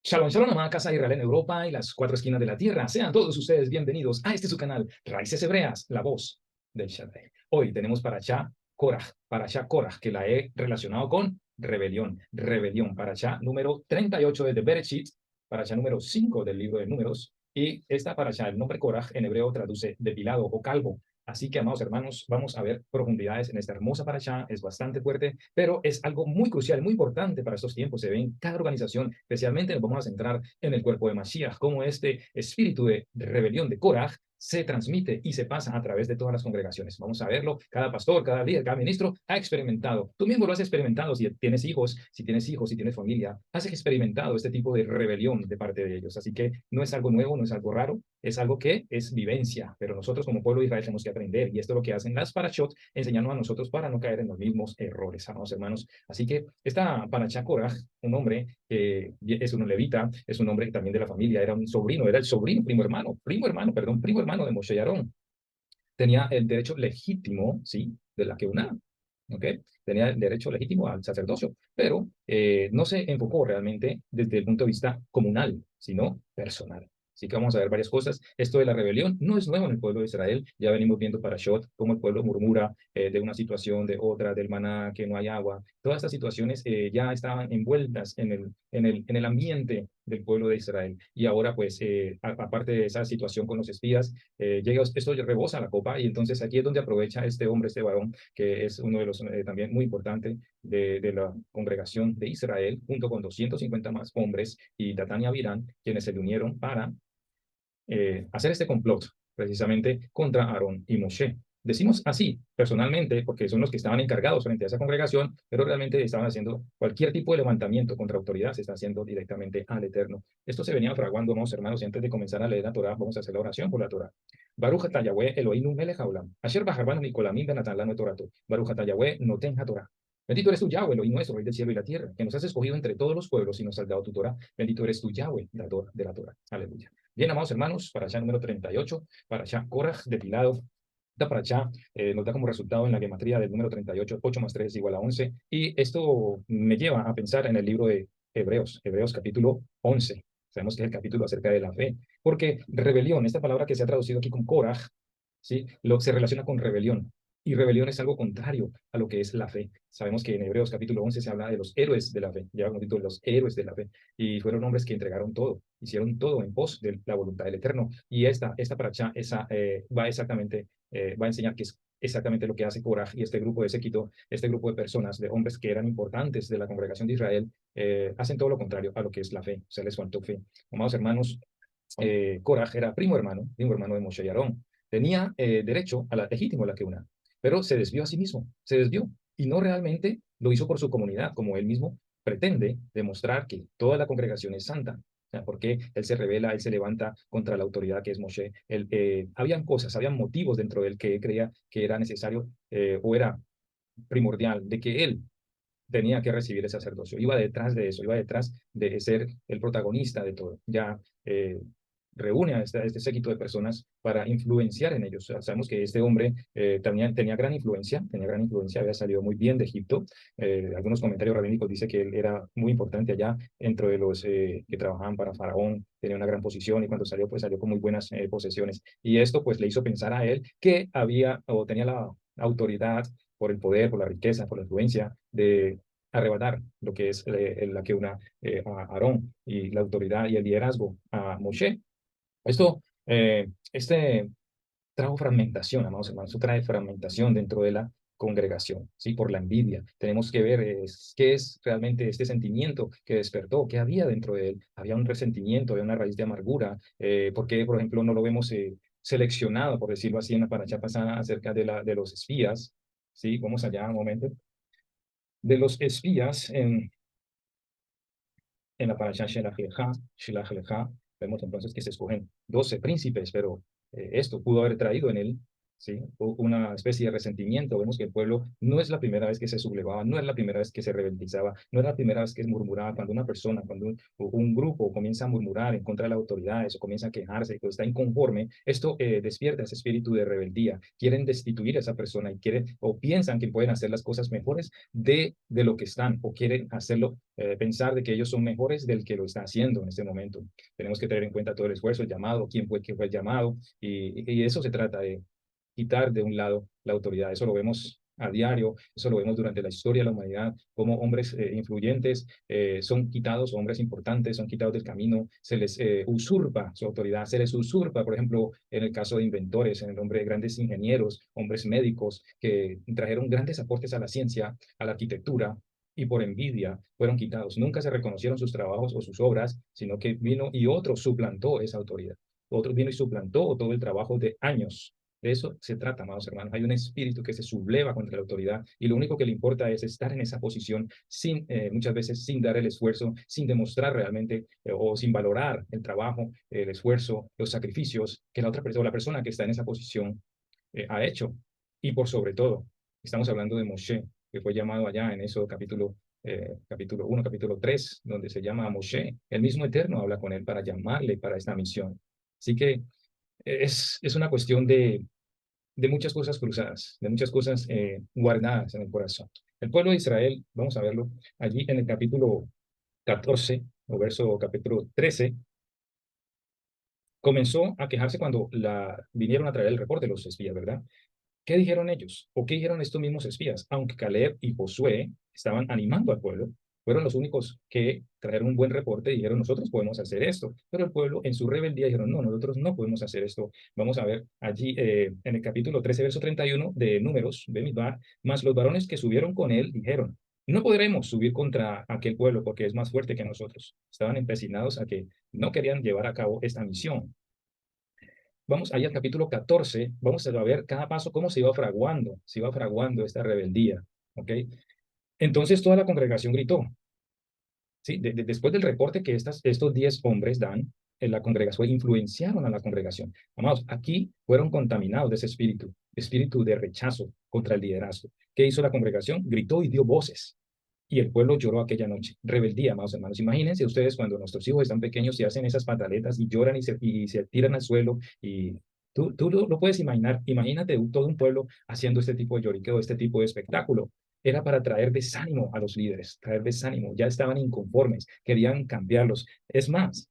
Shalom, shalom, amada casa de Israel en Europa y las cuatro esquinas de la tierra. Sean todos ustedes bienvenidos a este su canal, Raíces Hebreas, la voz del Shaddai. Hoy tenemos Parashá Korah, que la he relacionado con rebelión, Parashá número 38 de Bereshit, Parashá número 5 del libro de Números, y esta Parashá, el nombre Korah en hebreo traduce depilado o calvo. Así que, amados hermanos, vamos a ver profundidades en esta hermosa parashá. Es bastante fuerte, pero es algo muy crucial, muy importante para estos tiempos. Se ve en cada organización, especialmente nos vamos a centrar en el cuerpo de Mashiach, cómo este espíritu de rebelión de Korah se transmite y se pasa a través de todas las congregaciones. Vamos a verlo. Cada pastor, cada líder, cada ministro ha experimentado. Tú mismo lo has experimentado si tienes hijos, si tienes familia. Has experimentado este tipo de rebelión de parte de ellos. Así que no es algo nuevo, no es algo raro, es algo que es vivencia. Pero nosotros como pueblo de Israel tenemos que aprender. Y esto es lo que hacen las parashot, enseñando a nosotros para no caer en los mismos errores, amados hermanos. Así que esta Parashá Korah, un hombre que es un levita, es un hombre también de la familia, era un sobrino, era el sobrino, primo hermano de Moshe y Aarón. Tenía el derecho legítimo, ¿sí?, de la Keuná, ¿ok? Tenía el derecho legítimo al sacerdocio, pero no se enfocó realmente desde el punto de vista comunal, sino personal. Así que vamos a ver varias cosas. Esto de la rebelión no es nuevo en el pueblo de Israel. Ya venimos viendo Parashot, cómo el pueblo murmura de una situación, de otra, del maná, que no hay agua. Todas estas situaciones ya estaban envueltas en el ambiente del pueblo de Israel. Y ahora, pues, aparte de esa situación con los espías, esto rebosa la copa, y entonces aquí es donde aprovecha este hombre, este varón, que es uno de los también muy importantes de la congregación de Israel, junto con 250 más hombres y Datán y Abirán, quienes se le unieron para hacer este complot precisamente contra Aarón y Moshe. Decimos así personalmente porque son los que estaban encargados frente a esa congregación, pero realmente estaban haciendo cualquier tipo de levantamiento contra autoridad, se está haciendo directamente al Eterno. Esto se venía fraguando, hermanos, y antes de comenzar a leer la Torah, vamos a hacer la oración por la Torah. Baruch atah Yahweh Eloheinu melech haolam, asher bajarbanu Nicolamim benatan lanu Torato. Baruch atah Yahweh noten Torah. Bendito eres tú, Yahweh, Elohim nuestro, Rey del cielo y la tierra, que nos has escogido entre todos los pueblos y nos has dado tu Torah. Bendito eres tú, Yahweh, dador de la Torah. Aleluya. Bien, amados hermanos, para allá número 38, para allá Korah depilado. Para allá nos da como resultado en la gematría del número 38, 8 más 3 es igual a 11. Y esto me lleva a pensar en el libro de Hebreos capítulo 11. Sabemos que es el capítulo acerca de la fe, porque rebelión, esta palabra que se ha traducido aquí con Korah, ¿sí?, se relaciona con rebelión. Y rebelión es algo contrario a lo que es la fe. Sabemos que en Hebreos capítulo 11 se habla de los héroes de la fe, ya hemos dicho los héroes de la fe, y fueron hombres que entregaron todo, hicieron todo en pos de la voluntad del Eterno. Y esta paracha va a enseñar que es exactamente lo que hace Korah y este grupo de séquito, este grupo de personas, de hombres que eran importantes de la congregación de Israel, hacen todo lo contrario a lo que es la fe. Se les faltó fe. Amados hermanos, Korah era primo hermano de Moshe y Aarón. Tenía derecho a la legítimo a la queuna, pero se desvió a sí mismo, se desvió, y no realmente lo hizo por su comunidad, como él mismo pretende demostrar que toda la congregación es santa. O sea, porque él se revela, él se levanta contra la autoridad que es Moshe. Habían cosas, habían motivos dentro de él que creía que era necesario o era primordial de que él tenía que recibir el sacerdocio. Iba detrás de eso, iba detrás de ser el protagonista de todo. Ya reúne a este séquito de personas para influenciar en ellos. O sea, sabemos que este hombre también tenía gran influencia, había salido muy bien de Egipto. Algunos comentarios rabínicos dicen que él era muy importante allá, dentro de los que trabajaban para Faraón, tenía una gran posición, y cuando salió, pues salió con muy buenas posesiones. Y esto pues le hizo pensar a él que había o tenía la autoridad por el poder, por la riqueza, por la influencia, de arrebatar lo que es la que una a Aarón, y la autoridad y el liderazgo a Moshe. Este trajo fragmentación, amados hermanos, esto trae fragmentación dentro de la congregación, ¿sí? Por la envidia. Tenemos que ver qué es realmente este sentimiento que despertó, qué había dentro de él. Había un resentimiento, había una raíz de amargura, porque, por ejemplo, no lo vemos seleccionado, por decirlo así, en la paracha pasada acerca de los espías, ¿sí? Vamos allá un momento. De los espías en la parasha Shelach Lecha, vemos entonces que se escogen 12 príncipes, pero esto pudo haber traído en él ¿sí? Una especie de resentimiento. Vemos que el pueblo no es la primera vez que se sublevaba, no es la primera vez que se rebeldizaba, no es la primera vez que murmuraba. Cuando una persona, cuando un grupo comienza a murmurar en contra de las autoridades o comienza a quejarse o está inconforme, esto despierta ese espíritu de rebeldía. Quieren destituir a esa persona y quieren o piensan que pueden hacer las cosas mejores de lo que están o quieren hacerlo, pensar de que ellos son mejores del que lo está haciendo en este momento. Tenemos que tener en cuenta todo el esfuerzo, el llamado, quién fue que fue el llamado, y eso se trata de quitar de un lado la autoridad. Eso lo vemos a diario, eso lo vemos durante la historia de la humanidad, como hombres influyentes son quitados, hombres importantes son quitados del camino, se les usurpa su autoridad, se les usurpa, por ejemplo, en el caso de inventores, en el nombre de grandes ingenieros, hombres médicos que trajeron grandes aportes a la ciencia, a la arquitectura, y por envidia fueron quitados. Nunca se reconocieron sus trabajos o sus obras, sino que vino y otro suplantó esa autoridad. Otro vino y suplantó todo el trabajo de años. De eso se trata, amados hermanos. Hay un espíritu que se subleva contra la autoridad y lo único que le importa es estar en esa posición sin, muchas veces sin dar el esfuerzo, sin demostrar realmente o sin valorar el trabajo, el esfuerzo, los sacrificios que la otra persona, la persona que está en esa posición ha hecho. Y por sobre todo, estamos hablando de Moshe, que fue llamado allá en eso capítulo 1, capítulo 3, donde se llama a Moshe. El mismo Eterno habla con él para llamarle para esta misión. Así que es una cuestión de muchas cosas cruzadas, de muchas cosas guardadas en el corazón. El pueblo de Israel, vamos a verlo allí en el capítulo 14, o verso capítulo 13, comenzó a quejarse cuando vinieron a traer el reporte de los espías, ¿verdad? ¿Qué dijeron ellos? ¿O qué dijeron estos mismos espías? Aunque Caleb y Josué estaban animando al pueblo, fueron los únicos que trajeron un buen reporte y dijeron, nosotros podemos hacer esto. Pero el pueblo en su rebeldía dijeron, no, nosotros no podemos hacer esto. Vamos a ver allí en el capítulo 13, verso 31 de Números, de Midbar, más los varones que subieron con él dijeron, no podremos subir contra aquel pueblo porque es más fuerte que nosotros. Estaban empecinados a que no querían llevar a cabo esta misión. Vamos ahí al capítulo 14, vamos a ver cada paso cómo se iba fraguando esta rebeldía, ¿ok? Entonces toda la congregación gritó, ¿sí? Después del reporte que estos 10 hombres dan, en la congregación, influenciaron a la congregación. Amados, aquí fueron contaminados de ese espíritu de rechazo contra el liderazgo. ¿Qué hizo la congregación? Gritó y dio voces. Y el pueblo lloró aquella noche. Rebeldía, amados hermanos. Imagínense ustedes cuando nuestros hijos están pequeños y hacen esas pataletas y lloran y se tiran al suelo. Y tú lo puedes imaginar. Imagínate todo un pueblo haciendo este tipo de lloriqueo, este tipo de espectáculo. Era para traer desánimo a los líderes, traer desánimo. Ya estaban inconformes, querían cambiarlos. Es más,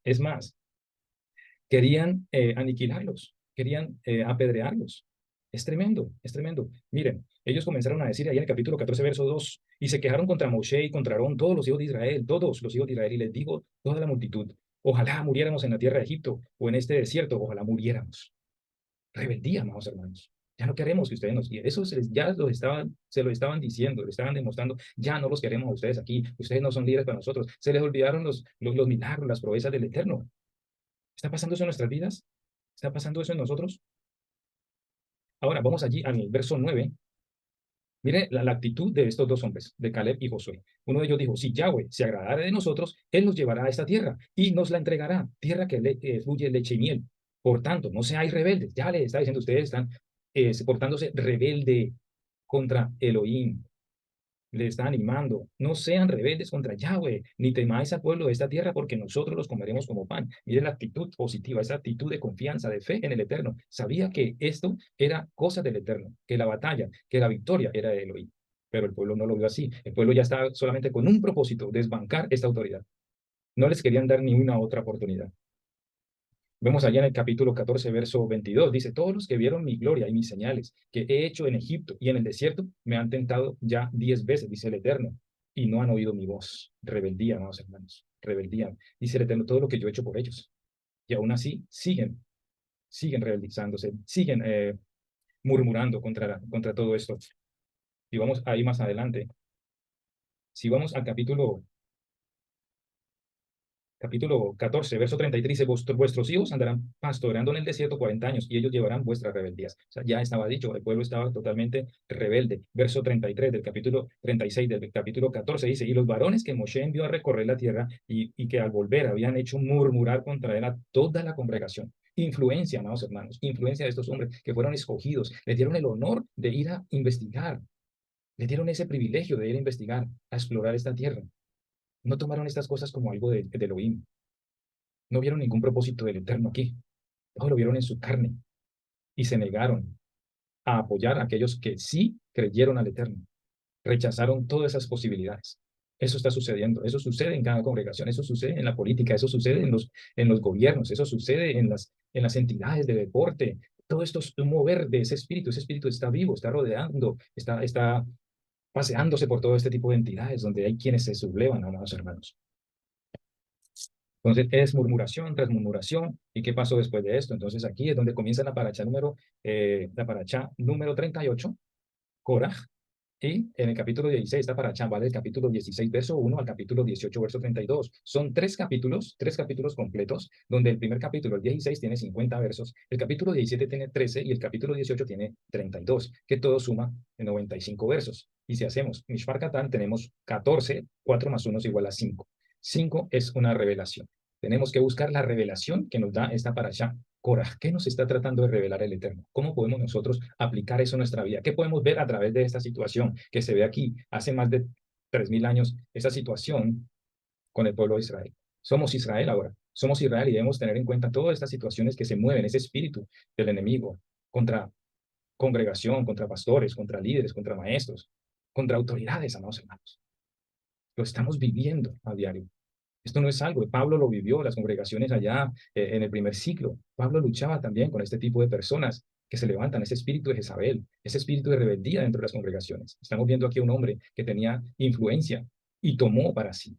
querían aniquilarlos, querían apedrearlos. Es tremendo, es tremendo. Miren, ellos comenzaron a decir ahí en el capítulo 14, verso 2, y se quejaron contra Moshe y contra Aarón, todos los hijos de Israel, todos los hijos de Israel, y les digo, toda la multitud, ojalá muriéramos en la tierra de Egipto o en este desierto, ojalá muriéramos. Rebeldía, amados hermanos. Ya no queremos que ustedes nos guíen. Eso se lo estaban diciendo, le estaban demostrando, ya no los queremos a ustedes aquí, ustedes no son líderes para nosotros. Se les olvidaron los milagros, las proezas del Eterno. ¿Está pasando eso en nuestras vidas? ¿Está pasando eso en nosotros? Ahora, vamos allí al verso 9. Mire la actitud de estos dos hombres, de Caleb y Josué. Uno de ellos dijo, si Yahweh se agradara de nosotros, Él nos llevará a esta tierra y nos la entregará, tierra que fluye leche y miel. Por tanto, no seáis rebeldes. Ya le está diciendo, ustedes están portándose rebelde contra Elohim. Le está animando, no sean rebeldes contra Yahweh, ni temáis al pueblo de esta tierra, porque nosotros los comeremos como pan. Miren la actitud positiva, esa actitud de confianza, de fe en el Eterno. Sabía que esto era cosa del Eterno, que la batalla, que la victoria era de Elohim. Pero el pueblo no lo vio así. El pueblo ya estaba solamente con un propósito, desbancar esta autoridad. No les querían dar ni una otra oportunidad. Vemos allá en el capítulo 14, verso 22, dice, todos los que vieron mi gloria y mis señales que he hecho en Egipto y en el desierto me han tentado ya 10 veces, dice el Eterno, y no han oído mi voz. Rebeldía, amados hermanos, rebeldía. Dice el Eterno, todo lo que yo he hecho por ellos. Y aún así siguen rebeldizándose, siguen murmurando contra todo esto. Y vamos ahí más adelante. Si vamos al capítulo 14, verso 33, dice, vuestros hijos andarán pastoreando en el desierto 40 años y ellos llevarán vuestras rebeldías. O sea, ya estaba dicho, el pueblo estaba totalmente rebelde. Verso 33 del capítulo 36 del capítulo 14 dice, y los varones que Moshe envió a recorrer la tierra y que al volver habían hecho murmurar contra él a toda la congregación influencia, amados hermanos, influencia de estos hombres que fueron escogidos, les dieron el honor de ir a investigar, les dieron ese privilegio de ir a investigar, a explorar esta tierra. No tomaron estas cosas como algo de Elohim, no vieron ningún propósito del Eterno aquí, todo lo vieron en su carne y se negaron a apoyar a aquellos que sí creyeron al Eterno, rechazaron todas esas posibilidades. Eso está sucediendo, eso sucede en cada congregación, eso sucede en la política, eso sucede en los gobiernos, eso sucede en las entidades de deporte. Todo esto es un mover de ese espíritu está vivo, está rodeando, está paseándose por todo este tipo de entidades donde hay quienes se sublevan, amados hermanos. Entonces es murmuración tras murmuración. ¿Y qué pasó después de esto? Entonces aquí es donde comienza la paracha número 38, Coraj. Y en el capítulo 16 está para va del capítulo 16, verso 1 al capítulo 18, verso 32. Son tres capítulos completos, donde el primer capítulo, el 16, tiene 50 versos, el capítulo 17 tiene 13 y el capítulo 18 tiene 32, que todo suma 95 versos. Y si hacemos Mishpar Katán, tenemos 14, 4 más 1 es igual a 5. 5 es una revelación. Tenemos que buscar la revelación que nos da esta parasha Coraj. ¿Qué nos está tratando de revelar el Eterno? ¿Cómo podemos nosotros aplicar eso en nuestra vida? ¿Qué podemos ver a través de esta situación que se ve aquí hace más de 3000 años, esa situación con el pueblo de Israel? Somos Israel ahora, somos Israel y debemos tener en cuenta todas estas situaciones que se mueven, ese espíritu del enemigo contra congregación, contra pastores, contra líderes, contra maestros, contra autoridades, amados hermanos. Lo estamos viviendo a diario. Esto no es algo, Pablo lo vivió, las congregaciones allá en el primer siglo. Pablo luchaba también con este tipo de personas que se levantan, ese espíritu de Jezabel, ese espíritu de rebeldía dentro de las congregaciones. Estamos viendo aquí a un hombre que tenía influencia y tomó para sí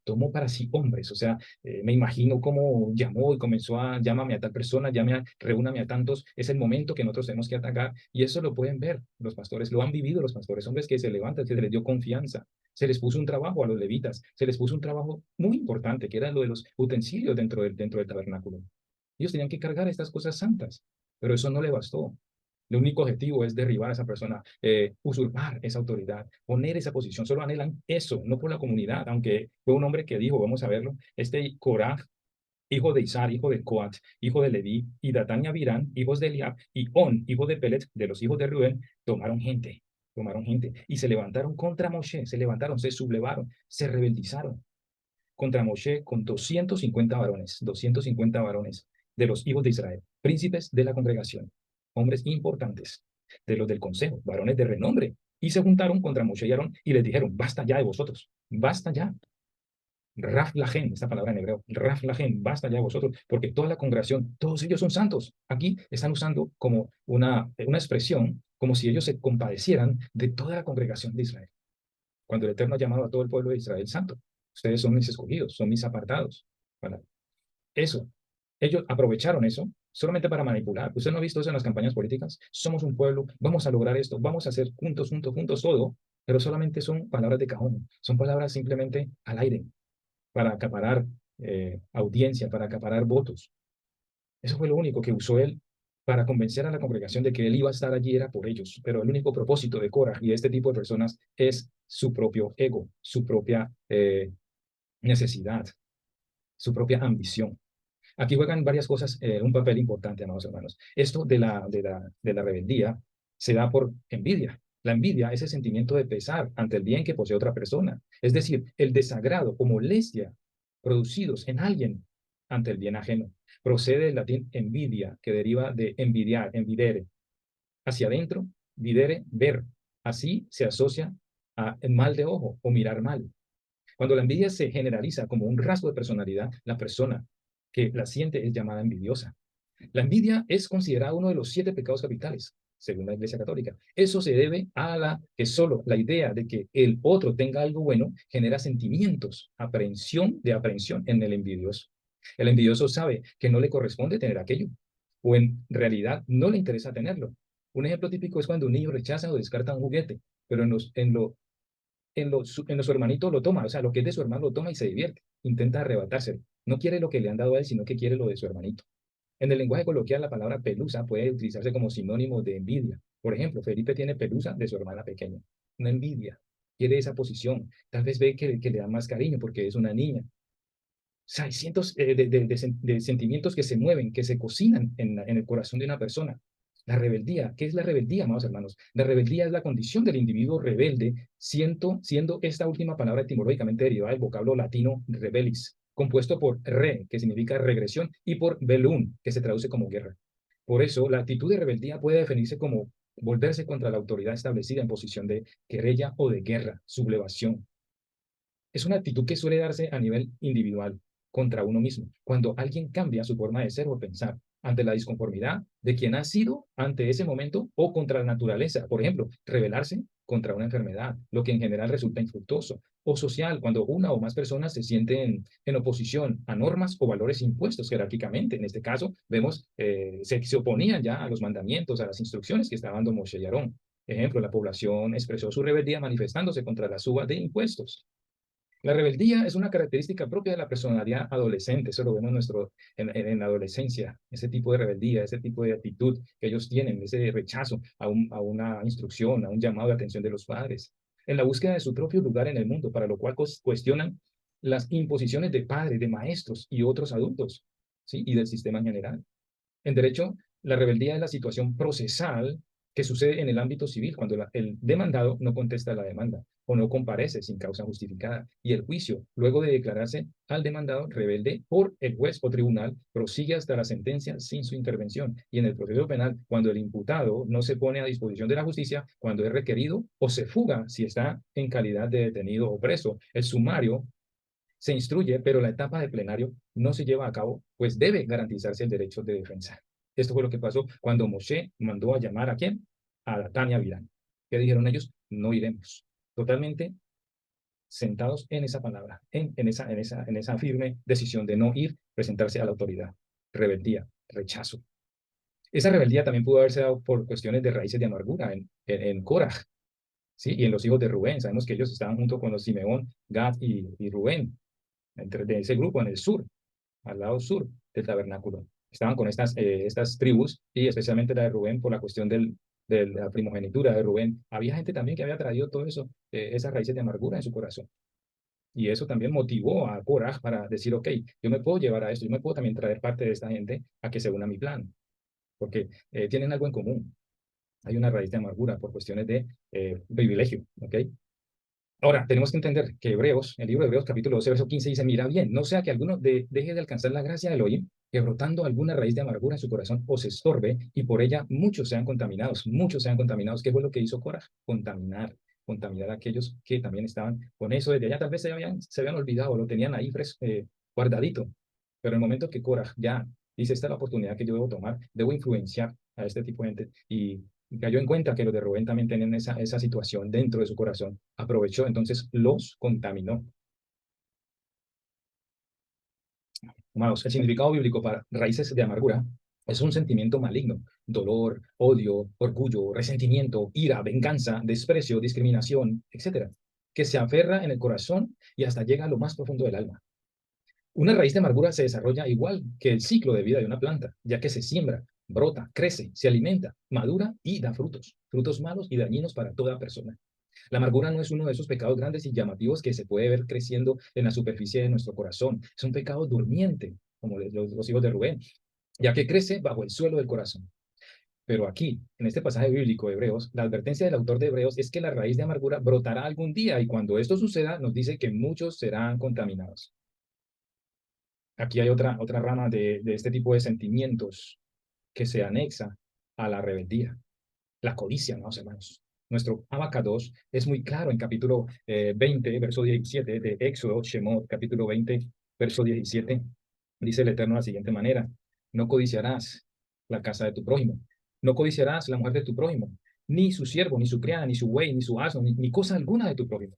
hombres. O sea, me imagino cómo llamó y comenzó a, llámame a tal persona, reúname a tantos. Es el momento que nosotros tenemos que atacar y eso lo pueden ver los pastores, lo han vivido los pastores, hombres que se levantan, que se les dio confianza. Se les puso un trabajo a los levitas, se les puso un trabajo muy importante, que era lo de los utensilios dentro del tabernáculo. Ellos tenían que cargar estas cosas santas, pero eso no le bastó. El único objetivo es derribar a esa persona, usurpar esa autoridad, poner esa posición. Solo anhelan eso, no por la comunidad, aunque fue un hombre que dijo, vamos a verlo, este Coraj, hijo de Isar, hijo de Coat, hijo de Leví, y Datán y Abirán, hijos de Eliab, y On, hijo de Pelet, de los hijos de Rubén, tomaron gente, y se levantaron contra Moshe, se levantaron, se sublevaron, se rebeldizaron contra Moshe con 250 varones de los hijos de Israel, príncipes de la congregación, hombres importantes, de los del consejo, varones de renombre, y se juntaron contra Moshe y Aarón y les dijeron, basta ya de vosotros, basta ya, Raf Lahem, esta palabra en hebreo, Raf Lahem, basta ya de vosotros, porque toda la congregación, todos ellos son santos. Aquí están usando como una expresión, como si ellos se compadecieran de toda la congregación de Israel. Cuando el Eterno ha llamado a todo el pueblo de Israel santo, ustedes son mis escogidos, son mis apartados. Para eso, ellos aprovecharon eso solamente para manipular. ¿Usted no ha visto eso en las campañas políticas? Somos un pueblo, vamos a lograr esto, vamos a hacer juntos, juntos, juntos todo, pero solamente son palabras de cajón, son palabras simplemente al aire, para acaparar audiencia, para acaparar votos. Eso fue lo único que usó él para convencer a la congregación de que él iba a estar allí, era por ellos. Pero el único propósito de Korah y de este tipo de personas es su propio ego, su propia necesidad, su propia ambición. Aquí juegan varias cosas, un papel importante, amados hermanos. Esto de la rebeldía se da por envidia. La envidia es el sentimiento de pesar ante el bien que posee otra persona. Es decir, el desagrado o molestia producidos en alguien ante el bien ajeno. Procede del latín envidia, que deriva de envidiar, envidere. Hacia adentro, videre, ver. Así se asocia a mal de ojo o mirar mal. Cuando la envidia se generaliza como un rasgo de personalidad, la persona que la siente es llamada envidiosa. La envidia es considerada uno de los 7 pecados capitales, según la Iglesia Católica. Eso se debe a que solo la idea de que el otro tenga algo bueno genera sentimientos, de aprehensión en el envidioso. El envidioso sabe que no le corresponde tener aquello, o en realidad no le interesa tenerlo. Un ejemplo típico es cuando un niño rechaza o descarta un juguete, pero en su hermanito lo toma, o sea, lo que es de su hermano lo toma y se divierte, intenta arrebatárselo. No quiere lo que le han dado a él, sino que quiere lo de su hermanito. En el lenguaje coloquial, la palabra pelusa puede utilizarse como sinónimo de envidia. Por ejemplo, Felipe tiene pelusa de su hermana pequeña. Una envidia. Quiere esa posición. Tal vez ve que le da más cariño porque es una niña. sea, hay cientos de sentimientos que se mueven, que se cocinan en el corazón de una persona. La rebeldía, ¿qué es la rebeldía, amados hermanos? La rebeldía es la condición del individuo rebelde, siendo esta última palabra etimológicamente derivada del vocablo latino rebelis, compuesto por re, que significa regresión, y por belum, que se traduce como guerra. Por eso, la actitud de rebeldía puede definirse como volverse contra la autoridad establecida en posición de querella o de guerra, sublevación. Es una actitud que suele darse a nivel individual, contra uno mismo, cuando alguien cambia su forma de ser o pensar ante la disconformidad de quien ha sido ante ese momento o contra la naturaleza. Por ejemplo, rebelarse contra una enfermedad, lo que en general resulta infructuoso. O social, cuando una o más personas se sienten en oposición a normas o valores impuestos jerárquicamente. En este caso, vemos, se oponían ya a los mandamientos, a las instrucciones que estaba dando Moshe y Aarón. Ejemplo, la población expresó su rebeldía manifestándose contra la suba de impuestos. La rebeldía es una característica propia de la personalidad adolescente, eso lo vemos en la adolescencia, ese tipo de rebeldía, ese tipo de actitud que ellos tienen, ese rechazo a una instrucción, a un llamado de atención de los padres, en la búsqueda de su propio lugar en el mundo, para lo cual cuestionan las imposiciones de padres, de maestros y otros adultos, ¿sí? Y del sistema en general. En derecho, la rebeldía es la situación procesal que sucede en el ámbito civil cuando el demandado no contesta la demanda o no comparece sin causa justificada y el juicio, luego de declararse al demandado rebelde por el juez o tribunal, prosigue hasta la sentencia sin su intervención. Y en el proceso penal, cuando el imputado no se pone a disposición de la justicia, cuando es requerido o se fuga si está en calidad de detenido o preso, el sumario se instruye, pero la etapa de plenario no se lleva a cabo, pues debe garantizarse el derecho de defensa. Esto fue lo que pasó cuando Moshe mandó a llamar a quién? A Datán y a Abiram. ¿Qué dijeron ellos? No iremos. Totalmente sentados en esa palabra, en esa firme decisión de no ir, presentarse a la autoridad. Rebeldía, rechazo. Esa rebeldía también pudo haberse dado por cuestiones de raíces de amargura en Korah, ¿sí? Y en los hijos de Rubén. Sabemos que ellos estaban junto con los Simeón, Gad y Rubén, de ese grupo en el sur, al lado sur del tabernáculo. Estaban con estas tribus y especialmente la de Rubén por la cuestión de la primogenitura de Rubén. Había gente también que había traído todo eso, esas raíces de amargura en su corazón. Y eso también motivó a Korah para decir, ok, yo me puedo llevar a esto, yo me puedo también traer parte de esta gente a que se una a mi plan, porque tienen algo en común. Hay una raíz de amargura por cuestiones de privilegio, ¿ok? Ahora, tenemos que entender que Hebreos, el libro de Hebreos, capítulo 12, verso 15, dice, mira bien, no sea que alguno deje de alcanzar la gracia del Elohim, que brotando alguna raíz de amargura en su corazón os estorbe, y por ella muchos sean contaminados, muchos sean contaminados. ¿Qué fue lo que hizo Korah? Contaminar a aquellos que también estaban con eso desde allá, tal vez se habían olvidado, lo tenían ahí guardadito. Pero en el momento que Korah ya dice, esta es la oportunidad que yo debo tomar, debo influenciar a este tipo de gente, y cayó en cuenta que los de Rubén también tenían esa situación dentro de su corazón, aprovechó, entonces los contaminó. Amados, el significado bíblico para raíces de amargura es un sentimiento maligno, dolor, odio, orgullo, resentimiento, ira, venganza, desprecio, discriminación, etcétera, que se aferra en el corazón y hasta llega a lo más profundo del alma. Una raíz de amargura se desarrolla igual que el ciclo de vida de una planta, ya que se siembra, brota, crece, se alimenta, madura y da frutos, frutos malos y dañinos para toda persona. La amargura no es uno de esos pecados grandes y llamativos que se puede ver creciendo en la superficie de nuestro corazón. Es un pecado durmiente, como los hijos de Rubén, ya que crece bajo el suelo del corazón. Pero aquí, en este pasaje bíblico de Hebreos, la advertencia del autor de Hebreos es que la raíz de amargura brotará algún día y cuando esto suceda nos dice que muchos serán contaminados. Aquí hay otra rama de este tipo de sentimientos que se anexa a la rebeldía, la codicia, ¿no, hermanos? Nuestro Abacados es muy claro en capítulo 20, verso 17 de Éxodo, Shemot, capítulo 20, verso 17. Dice el Eterno de la siguiente manera, no codiciarás la casa de tu prójimo, no codiciarás la mujer de tu prójimo, ni su siervo, ni su criada, ni su buey, ni su asno, ni cosa alguna de tu prójimo.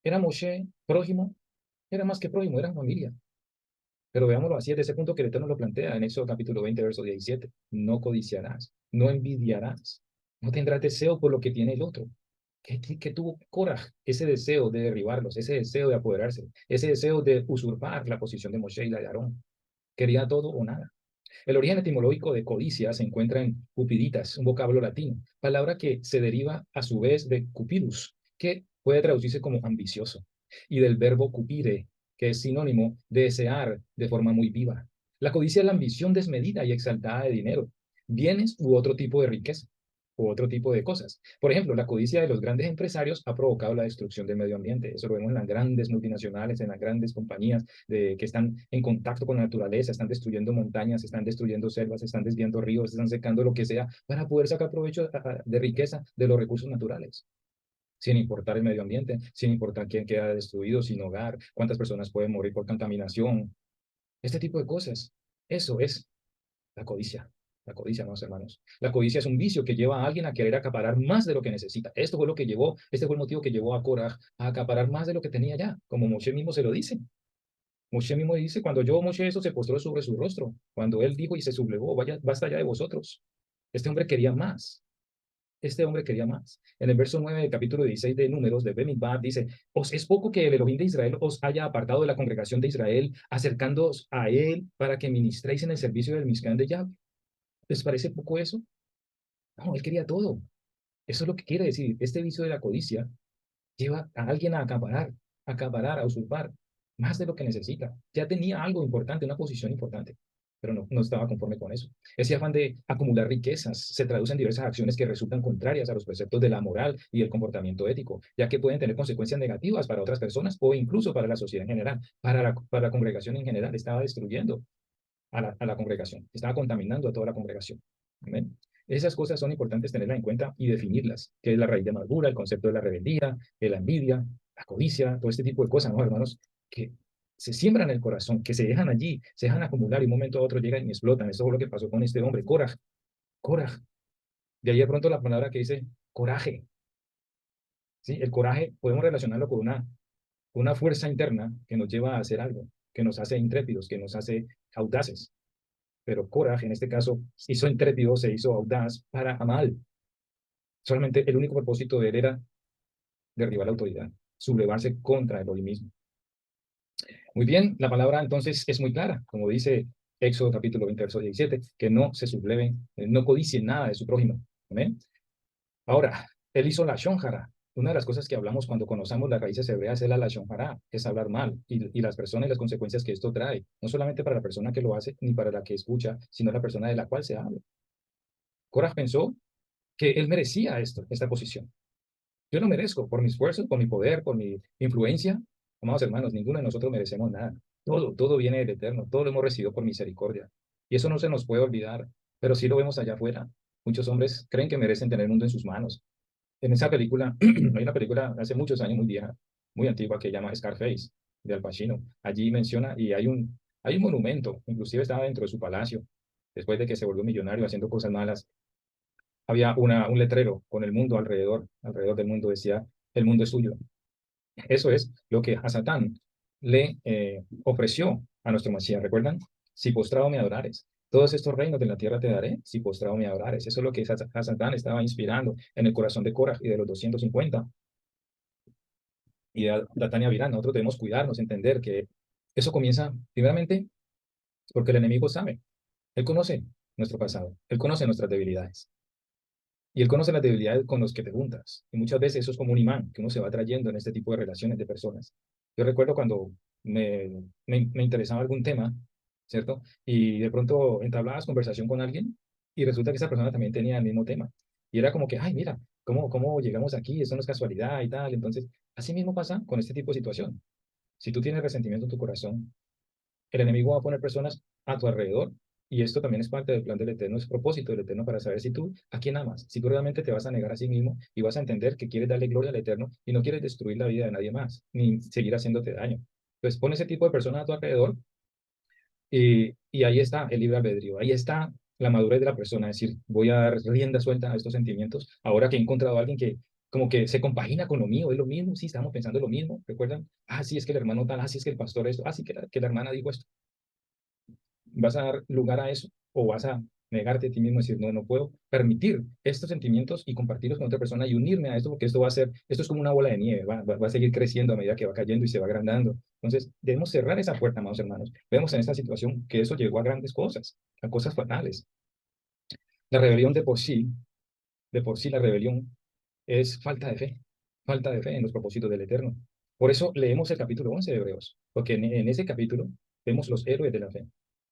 Era Moshe prójimo, era más que prójimo, eran familia. Pero veámoslo así, desde ese punto que el Eterno lo plantea en Éxodo capítulo 20, verso 17. No codiciarás, no envidiarás, no tendrás deseo por lo que tiene el otro. ¿Qué tuvo Korah? Ese deseo de derribarlos, ese deseo de apoderarse, ese deseo de usurpar la posición de Moshe y la de Aarón. Quería todo o nada. El origen etimológico de codicia se encuentra en cupiditas, un vocablo latino, palabra que se deriva a su vez de cupidus, que puede traducirse como ambicioso, y del verbo cupire, que es sinónimo de desear de forma muy viva. La codicia es la ambición desmedida y exaltada de dinero, bienes u otro tipo de riqueza, u otro tipo de cosas. Por ejemplo, la codicia de los grandes empresarios ha provocado la destrucción del medio ambiente. Eso lo vemos en las grandes multinacionales, en las grandes compañías que están en contacto con la naturaleza, están destruyendo montañas, están destruyendo selvas, están desviando ríos, están secando lo que sea para poder sacar provecho de riqueza de los recursos naturales, sin importar el medio ambiente, sin importar quién queda destruido, sin hogar, cuántas personas pueden morir por contaminación, este tipo de cosas. Eso es la codicia. La codicia, amados hermanos. La codicia es un vicio que lleva a alguien a querer acaparar más de lo que necesita. Esto fue lo que llevó, este fue el motivo que llevó a Korah a acaparar más de lo que tenía ya, como Moshe mismo se lo dice. Moshe mismo dice, cuando yo Moshe eso, se postró sobre su rostro. Cuando él dijo y se sublevó, vaya, basta ya de vosotros. Este hombre quería más. Este hombre quería más. En el verso 9 del capítulo 16 de Números, de Bemidbar, dice, ¿os es poco que el Elohim de Israel os haya apartado de la congregación de Israel, acercándoos a él para que ministréis en el servicio del Mishkan de Yahweh? ¿Les parece poco eso? No, él quería todo. Eso es lo que quiere decir. Este vicio de la codicia lleva a alguien a acaparar, a usurpar más de lo que necesita. Ya tenía algo importante, una posición importante, pero no estaba conforme con eso. Ese afán de acumular riquezas se traduce en diversas acciones que resultan contrarias a los preceptos de la moral y el comportamiento ético, ya que pueden tener consecuencias negativas para otras personas o incluso para la sociedad en general, para la congregación en general. Estaba destruyendo a la congregación, estaba contaminando a toda la congregación. ¿Amén? Esas cosas son importantes tenerlas en cuenta y definirlas, que es la raíz de amargura, el concepto de la rebeldía, de la envidia, la codicia, todo este tipo de cosas, ¿no, hermanos? Que se siembran en el corazón, que se dejan allí, se dejan acumular y un momento a otro llegan y explotan. Eso fue lo que pasó con este hombre, Korah, Korah. De ahí de pronto la palabra que dice coraje, ¿sí? El coraje podemos relacionarlo con una fuerza interna que nos lleva a hacer algo, que nos hace intrépidos, que nos hace audaces. Pero Korah, en este caso, hizo intrépido, se hizo audaz para Amal. Solamente el único propósito de él era derribar la autoridad, sublevarse contra el hoy mismo. Muy bien, la palabra entonces es muy clara, como dice Éxodo capítulo 20, verso 17, que no se subleve, no codicie nada de su prójimo. ¿Amén? Ahora, él hizo la shonjara. Una de las cosas que hablamos cuando conocemos las raíces hebreas es la lashon hara, es hablar mal, y las personas y las consecuencias que esto trae, no solamente para la persona que lo hace, ni para la que escucha, sino la persona de la cual se habla. Korah pensó que él merecía esto, esta posición. Yo no merezco, por mi esfuerzo, por mi poder, por mi influencia. Amados hermanos, ninguno de nosotros merecemos nada. Todo viene del Eterno, todo lo hemos recibido por misericordia. Y eso no se nos puede olvidar, pero sí lo vemos allá afuera. Muchos hombres creen que merecen tener el mundo en sus manos. En esa película, hay una película hace muchos años, muy vieja, muy antigua, que llama Scarface, de Al Pacino. Allí menciona, y hay un monumento, inclusive estaba dentro de su palacio, después de que se volvió millonario haciendo cosas malas, había un letrero con el mundo alrededor del mundo decía, el mundo es suyo. Eso es lo que a Satán le ofreció a nuestro Mesías. ¿Recuerdan? Si postrado me adorares. Todos estos reinos de la tierra te daré, si postrado me adorares. Eso es lo que a Satán estaba inspirando en el corazón de Korah y de los 250. Y de Tania Virán, nosotros debemos cuidarnos, entender que eso comienza, primeramente, porque el enemigo sabe. Él conoce nuestro pasado, él conoce nuestras debilidades. Y él conoce las debilidades con los que te juntas. Y muchas veces eso es como un imán que uno se va trayendo en este tipo de relaciones de personas. Yo recuerdo cuando me interesaba algún tema, ¿cierto? Y de pronto entablabas conversación con alguien y resulta que esa persona también tenía el mismo tema. Y era como que, ay, mira, ¿cómo llegamos aquí? Eso no es casualidad y tal. Entonces, así mismo pasa con este tipo de situación. Si tú tienes resentimiento en tu corazón, el enemigo va a poner personas a tu alrededor y esto también es parte del plan del Eterno, es propósito del Eterno para saber si tú a quién amas, si tú realmente te vas a negar a sí mismo y vas a entender que quieres darle gloria al Eterno y no quieres destruir la vida de nadie más, ni seguir haciéndote daño. Entonces pon ese tipo de personas a tu alrededor y ahí está el libre albedrío, ahí está la madurez de la persona, es decir, voy a dar rienda suelta a estos sentimientos, ahora que he encontrado a alguien que como que se compagina con lo mío, es lo mismo, sí, estamos pensando lo mismo, ¿recuerdan? Ah, sí, es que el hermano tal, ah, sí, es que el pastor esto, ah, sí, que la hermana dijo esto. ¿Vas a dar lugar a eso o vas a negarte a ti mismo y decir, no, no puedo permitir estos sentimientos y compartirlos con otra persona y unirme a esto porque esto va a ser, esto es como una bola de nieve, va a seguir creciendo a medida que va cayendo y se va agrandando? Entonces, debemos cerrar esa puerta, amados hermanos. Vemos en esta situación que eso llegó a grandes cosas, a cosas fatales. La rebelión de por sí la rebelión es falta de fe en los propósitos del Eterno. Por eso leemos el capítulo 11 de Hebreos, porque en ese capítulo vemos los héroes de la fe.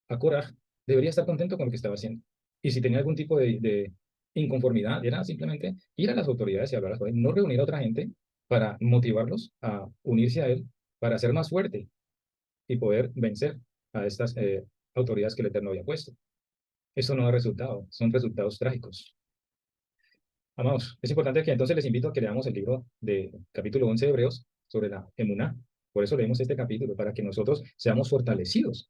A Korah debería estar contento con lo que estaba haciendo. Y si tenía algún tipo de inconformidad, era simplemente ir a las autoridades y hablar con él, no reunir a otra gente para motivarlos a unirse a él, para ser más fuerte y poder vencer a estas autoridades que el Eterno había puesto. Eso no da resultado, son resultados trágicos. Amados, es importante que entonces les invito a que leamos el libro de capítulo 11 de Hebreos sobre la emuná. Por eso leemos este capítulo, para que nosotros seamos fortalecidos,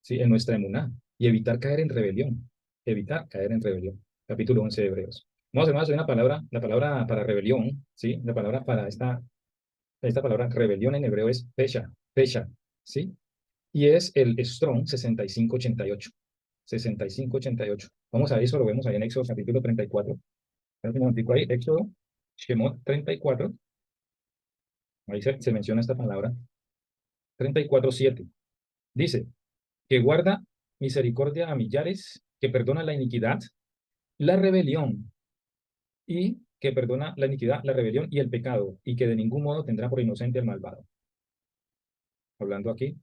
¿sí?, en nuestra emuná y evitar caer en rebelión. Evitar caer en rebelión. Capítulo 11 de Hebreos. Vamos, hermanos, hay una palabra, la palabra para rebelión, ¿sí? La palabra para esta palabra rebelión en hebreo es pesha, pesha, ¿sí? Y es el Strong 6588. 6588. Vamos a eso, lo vemos ahí en Éxodo capítulo 34. Un momentico ahí, Éxodo, Shemot 34, ahí se menciona esta palabra, 34:7. Dice, que guarda misericordia a millares, que perdona la iniquidad, la rebelión, y que perdona la iniquidad, la rebelión y el pecado, y que de ningún modo tendrá por inocente al malvado. Hablando aquí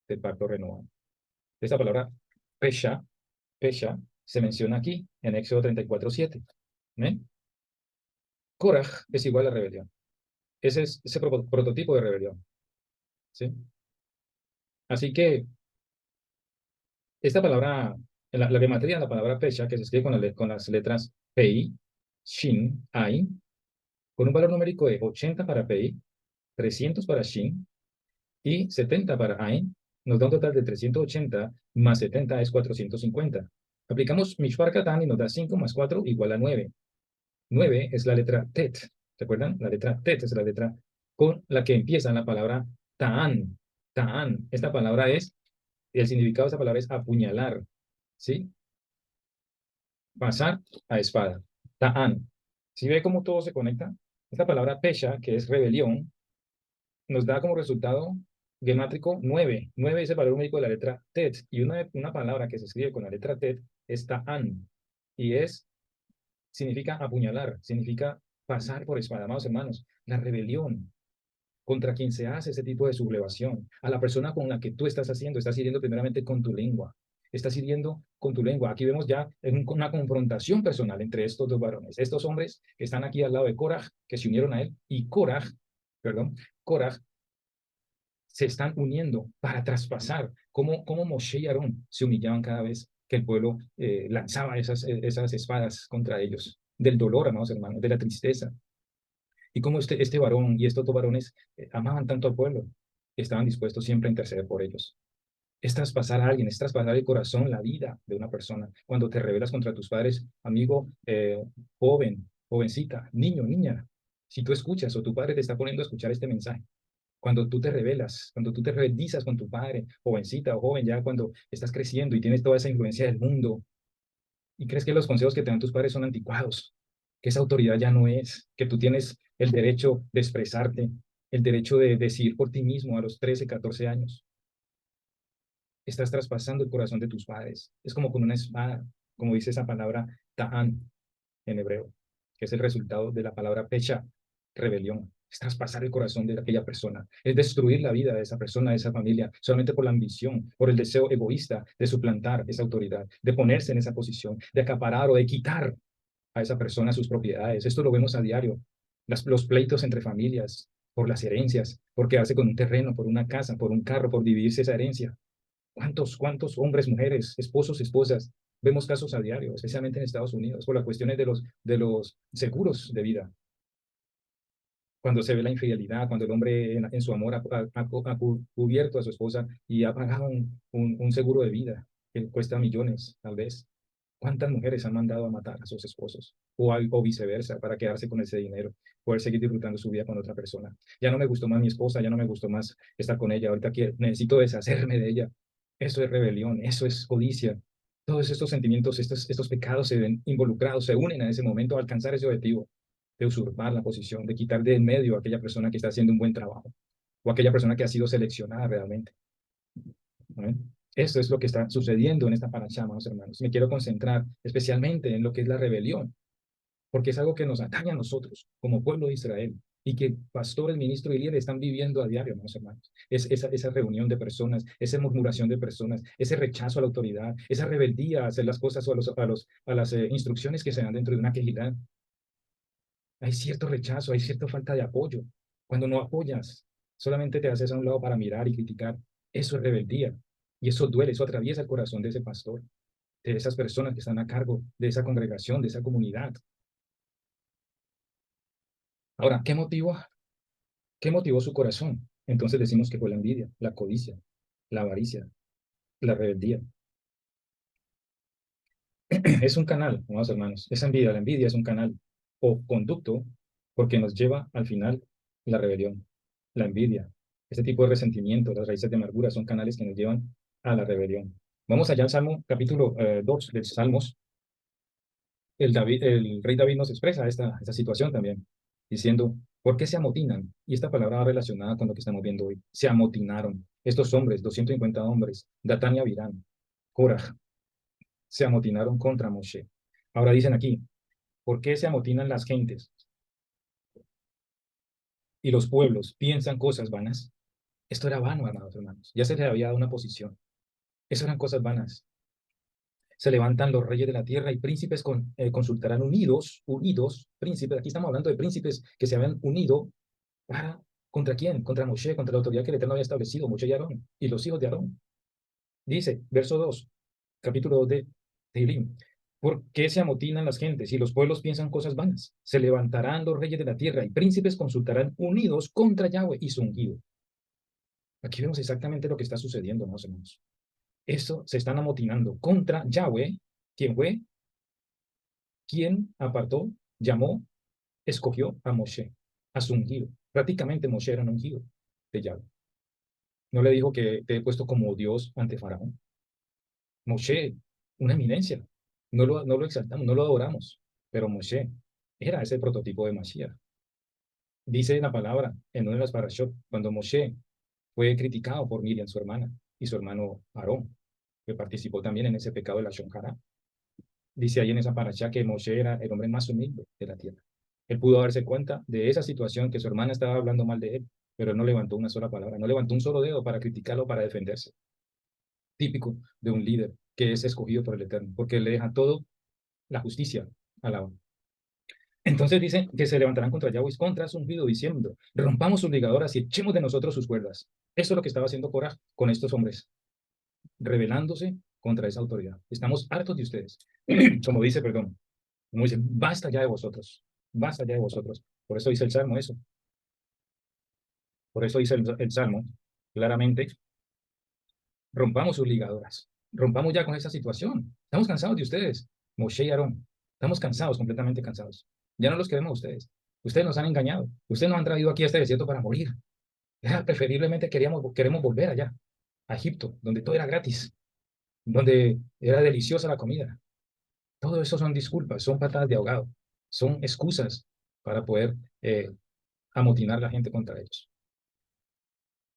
del pacto renovado. Esta palabra, pesha, pesha, se menciona aquí en Éxodo 34:7. ¿Eh? Korah es igual a rebelión. Ese es ese prototipo de rebelión. ¿Sí? Así que esta palabra, la gematría de la palabra pesha, que se escribe con las letras Pei, Shin, Ain, con un valor numérico de 80 para Pei, 300 para Shin y 70 para Ain, nos da un total de 380 más 70 es 450. Aplicamos Mishpar Katan y nos da 5 más 4 igual a 9. 9 es la letra Tet. ¿Se acuerdan? La letra Tet es la letra con la que empieza la palabra Ta'an. Ta'an. Esta palabra es, el significado de esta palabra es apuñalar. ¿Sí? Pasar a espada. Ta'an. ¿Sí ve cómo todo se conecta? Esta palabra pesha, que es rebelión, nos da como resultado gemátrico 9. 9 es el valor numérico de la letra tet. Y una palabra que se escribe con la letra tet es ta'an. Y significa apuñalar, significa pasar por espada. Amados hermanos, la rebelión contra quien se hace ese tipo de sublevación, a la persona con la que tú estás hiriendo primeramente con tu lengua. Estás hiriendo con tu lengua. Aquí vemos ya una confrontación personal entre estos dos varones. Estos hombres que están aquí al lado de Korah, que se unieron a él, y Korah, perdón, Korah, se están uniendo para traspasar. Cómo Moshe y Aarón se humillaban cada vez que el pueblo lanzaba esas espadas contra ellos. Del dolor, amados hermanos, de la tristeza. Y cómo este varón y estos dos varones amaban tanto al pueblo, estaban dispuestos siempre a interceder por ellos. Es traspasar a alguien, es traspasar el corazón, la vida de una persona. Cuando te rebelas contra tus padres, amigo, joven, jovencita, niño, niña, si tú escuchas o tu padre te está poniendo a escuchar este mensaje, cuando tú te rebelas, cuando tú te rebelizas con tu padre, jovencita o joven, ya cuando estás creciendo y tienes toda esa influencia del mundo, y crees que los consejos que te dan tus padres son anticuados, que esa autoridad ya no es, que tú tienes el derecho de expresarte, el derecho de decidir por ti mismo a los 13, 14 años. Estás traspasando el corazón de tus padres. Es como con una espada, como dice esa palabra ta'an en hebreo, que es el resultado de la palabra pecha, rebelión. Es traspasar el corazón de aquella persona, es destruir la vida de esa persona, de esa familia, solamente por la ambición, por el deseo egoísta de suplantar esa autoridad, de ponerse en esa posición, de acaparar o de quitar a esa persona sus propiedades. Esto lo vemos a diario. Los pleitos entre familias, por las herencias, por quedarse con un terreno, por una casa, por un carro, por dividirse esa herencia. ¿Cuántos hombres, mujeres, esposos, esposas? Vemos casos a diario, especialmente en Estados Unidos, por las cuestiones de los seguros de vida. Cuando se ve la infidelidad, cuando el hombre en su amor ha cubierto a su esposa y ha pagado un seguro de vida que cuesta millones, tal vez. ¿Cuántas mujeres han mandado a matar a sus esposos? O viceversa, para quedarse con ese dinero, poder seguir disfrutando su vida con otra persona. Ya no me gustó más mi esposa, ya no me gustó más estar con ella, ahorita necesito deshacerme de ella. Eso es rebelión, eso es codicia. Todos estos sentimientos, estos pecados se ven involucrados, se unen a ese momento a alcanzar ese objetivo de usurpar la posición, de quitar de en medio a aquella persona que está haciendo un buen trabajo o aquella persona que ha sido seleccionada realmente. ¿No? Eso es lo que está sucediendo en esta paraxá, amados hermanos. Me quiero concentrar especialmente en lo que es la rebelión, porque es algo que nos atañe a nosotros como pueblo de Israel. y que pastores, ministros y líderes están viviendo a diario, hermanos hermanos. Es esa reunión de personas, esa murmuración de personas, ese rechazo a la autoridad, esa rebeldía a hacer las cosas o a las instrucciones que se dan dentro de una quejidad. Hay cierto rechazo, hay cierta falta de apoyo. Cuando no apoyas, solamente te haces a un lado para mirar y criticar. Eso es rebeldía. Y eso duele, eso atraviesa el corazón de ese pastor, de esas personas que están a cargo de esa congregación, de esa comunidad. Ahora, ¿qué motivó su corazón? Entonces decimos que fue la envidia, la codicia, la avaricia, la rebeldía. Es un canal, amados hermanos. Esa envidia, la envidia es un canal o conducto porque nos lleva al final la rebelión, la envidia. Este tipo de resentimiento, las raíces de amargura son canales que nos llevan a la rebelión. Vamos allá al Salmo, capítulo 2 del Salmos. El rey David nos expresa esta situación también, diciendo, ¿por qué se amotinan? Y esta palabra va relacionada con lo que estamos viendo hoy. Se amotinaron estos hombres, 250 hombres, Datán y Abirán, Coraj, se amotinaron contra Moshe. Ahora dicen aquí, ¿por qué se amotinan las gentes y los pueblos piensan cosas vanas? Esto era vano, amados hermanos. Ya se les había dado una posición. Eso eran cosas vanas. Se levantan los reyes de la tierra y príncipes consultarán unidos, príncipes. Aquí estamos hablando de príncipes que se habían unido para, ¿contra quién? Contra Moshe, contra la autoridad que el Eterno había establecido, Moshe y Aarón, y los hijos de Aarón. Dice, verso 2, capítulo 2 de Tehilim. ¿Por qué se amotinan las gentes y los pueblos piensan cosas vanas? Se levantarán los reyes de la tierra y príncipes consultarán unidos contra Yahweh y su ungido. Aquí vemos exactamente lo que está sucediendo, ¿no, hermanos? Eso se están amotinando contra Yahweh, quien fue, quien apartó, llamó, escogió a Moshe, a su ungido. Prácticamente Moshe era un ungido de Yahweh. No le dijo que te he puesto como Dios ante Faraón. Moshe, una eminencia. No lo exaltamos, no lo adoramos, pero Moshe era ese prototipo de Mashiach. Dice la palabra en una de las parashot, cuando Moshe fue criticado por Miriam, su hermana, y su hermano Aarón, que participó también en ese pecado de la Shonjara. Dice ahí en esa parashá que Moshe era el hombre más humilde de la tierra. Él pudo darse cuenta de esa situación que su hermana estaba hablando mal de él, pero él no levantó una sola palabra, no levantó un solo dedo para criticarlo, para defenderse. Típico de un líder que es escogido por el Eterno, porque le deja todo la justicia a la ONU. Entonces dice que se levantarán contra Yahweh, contra su ungido, diciendo, rompamos sus ligadoras y echemos de nosotros sus cuerdas. Eso es lo que estaba haciendo Coraj con estos hombres, rebelándose contra esa autoridad. Estamos hartos de ustedes. Como dice, perdón, como dice, basta ya de vosotros, basta ya de vosotros. Por eso dice el Salmo eso. Por eso dice el Salmo, claramente, rompamos sus ligadoras. Rompamos ya con esa situación. Estamos cansados de ustedes, Moshe y Aarón. Estamos cansados, completamente cansados. Ya no los queremos a ustedes. Ustedes nos han engañado. Ustedes nos han traído aquí a este desierto para morir. Ya, preferiblemente queremos volver allá, a Egipto, donde todo era gratis, donde era deliciosa la comida. Todo eso son disculpas, son patadas de ahogado, son excusas para poder amotinar a la gente contra ellos.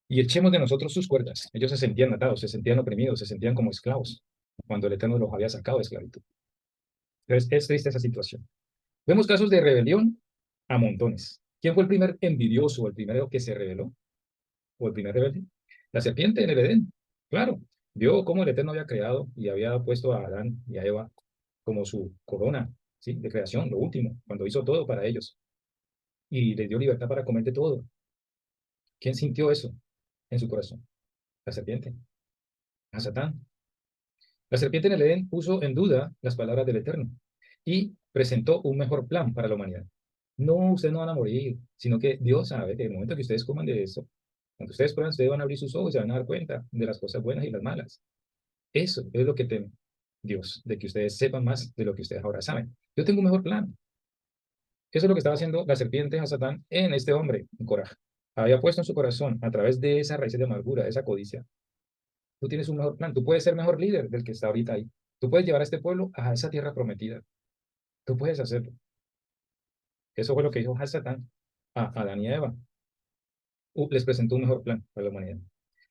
Y echemos de nosotros sus cuerdas. Ellos se sentían atados, se sentían oprimidos, se sentían como esclavos, cuando el Eterno los había sacado de esclavitud. Entonces, es triste esa situación. Vemos casos de rebelión a montones. ¿Quién fue el primer envidioso, el primero que se rebeló? ¿O el primer rebelde? La serpiente en el Edén. Claro, vio cómo el Eterno había creado y había puesto a Adán y a Eva como su corona, ¿sí? De creación, lo último, cuando hizo todo para ellos. Y les dio libertad para comer de todo. ¿Quién sintió eso en su corazón? La serpiente, a Satán. La serpiente en el Edén puso en duda las palabras del Eterno y presentó un mejor plan para la humanidad. No, ustedes no van a morir, sino que Dios sabe que en el momento que ustedes coman de eso, cuando ustedes prueban, ustedes van a abrir sus ojos y se van a dar cuenta de las cosas buenas y las malas. Eso es lo que teme Dios, de que ustedes sepan más de lo que ustedes ahora saben. Yo tengo un mejor plan. Eso es lo que estaba haciendo la serpiente a Satán en este hombre, en Coraje. Había puesto en su corazón, a través de esa raíz de amargura, de esa codicia, tú tienes un mejor plan, tú puedes ser mejor líder del que está ahorita ahí. Tú puedes llevar a este pueblo a esa tierra prometida. Tú puedes hacerlo. Eso fue lo que dijo Hasatán a Adán y a Eva. Les presentó un mejor plan para la humanidad.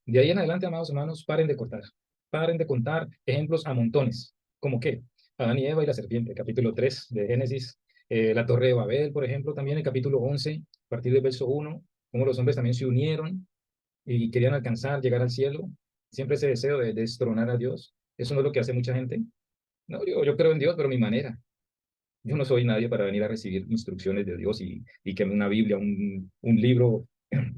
De ahí en adelante, amados hermanos, paren de cortar. Paren de contar ejemplos a montones. ¿Cómo qué? Adán y Eva y la serpiente, capítulo 3 de Génesis. La Torre de Babel, por ejemplo, también el capítulo 11, partir del verso 1, cómo los hombres también se unieron y querían alcanzar, llegar al cielo. Siempre ese deseo de destronar a Dios. Eso no es lo que hace mucha gente. No, yo creo en Dios, pero a mi manera. Yo no soy nadie para venir a recibir instrucciones de Dios y que una Biblia, un libro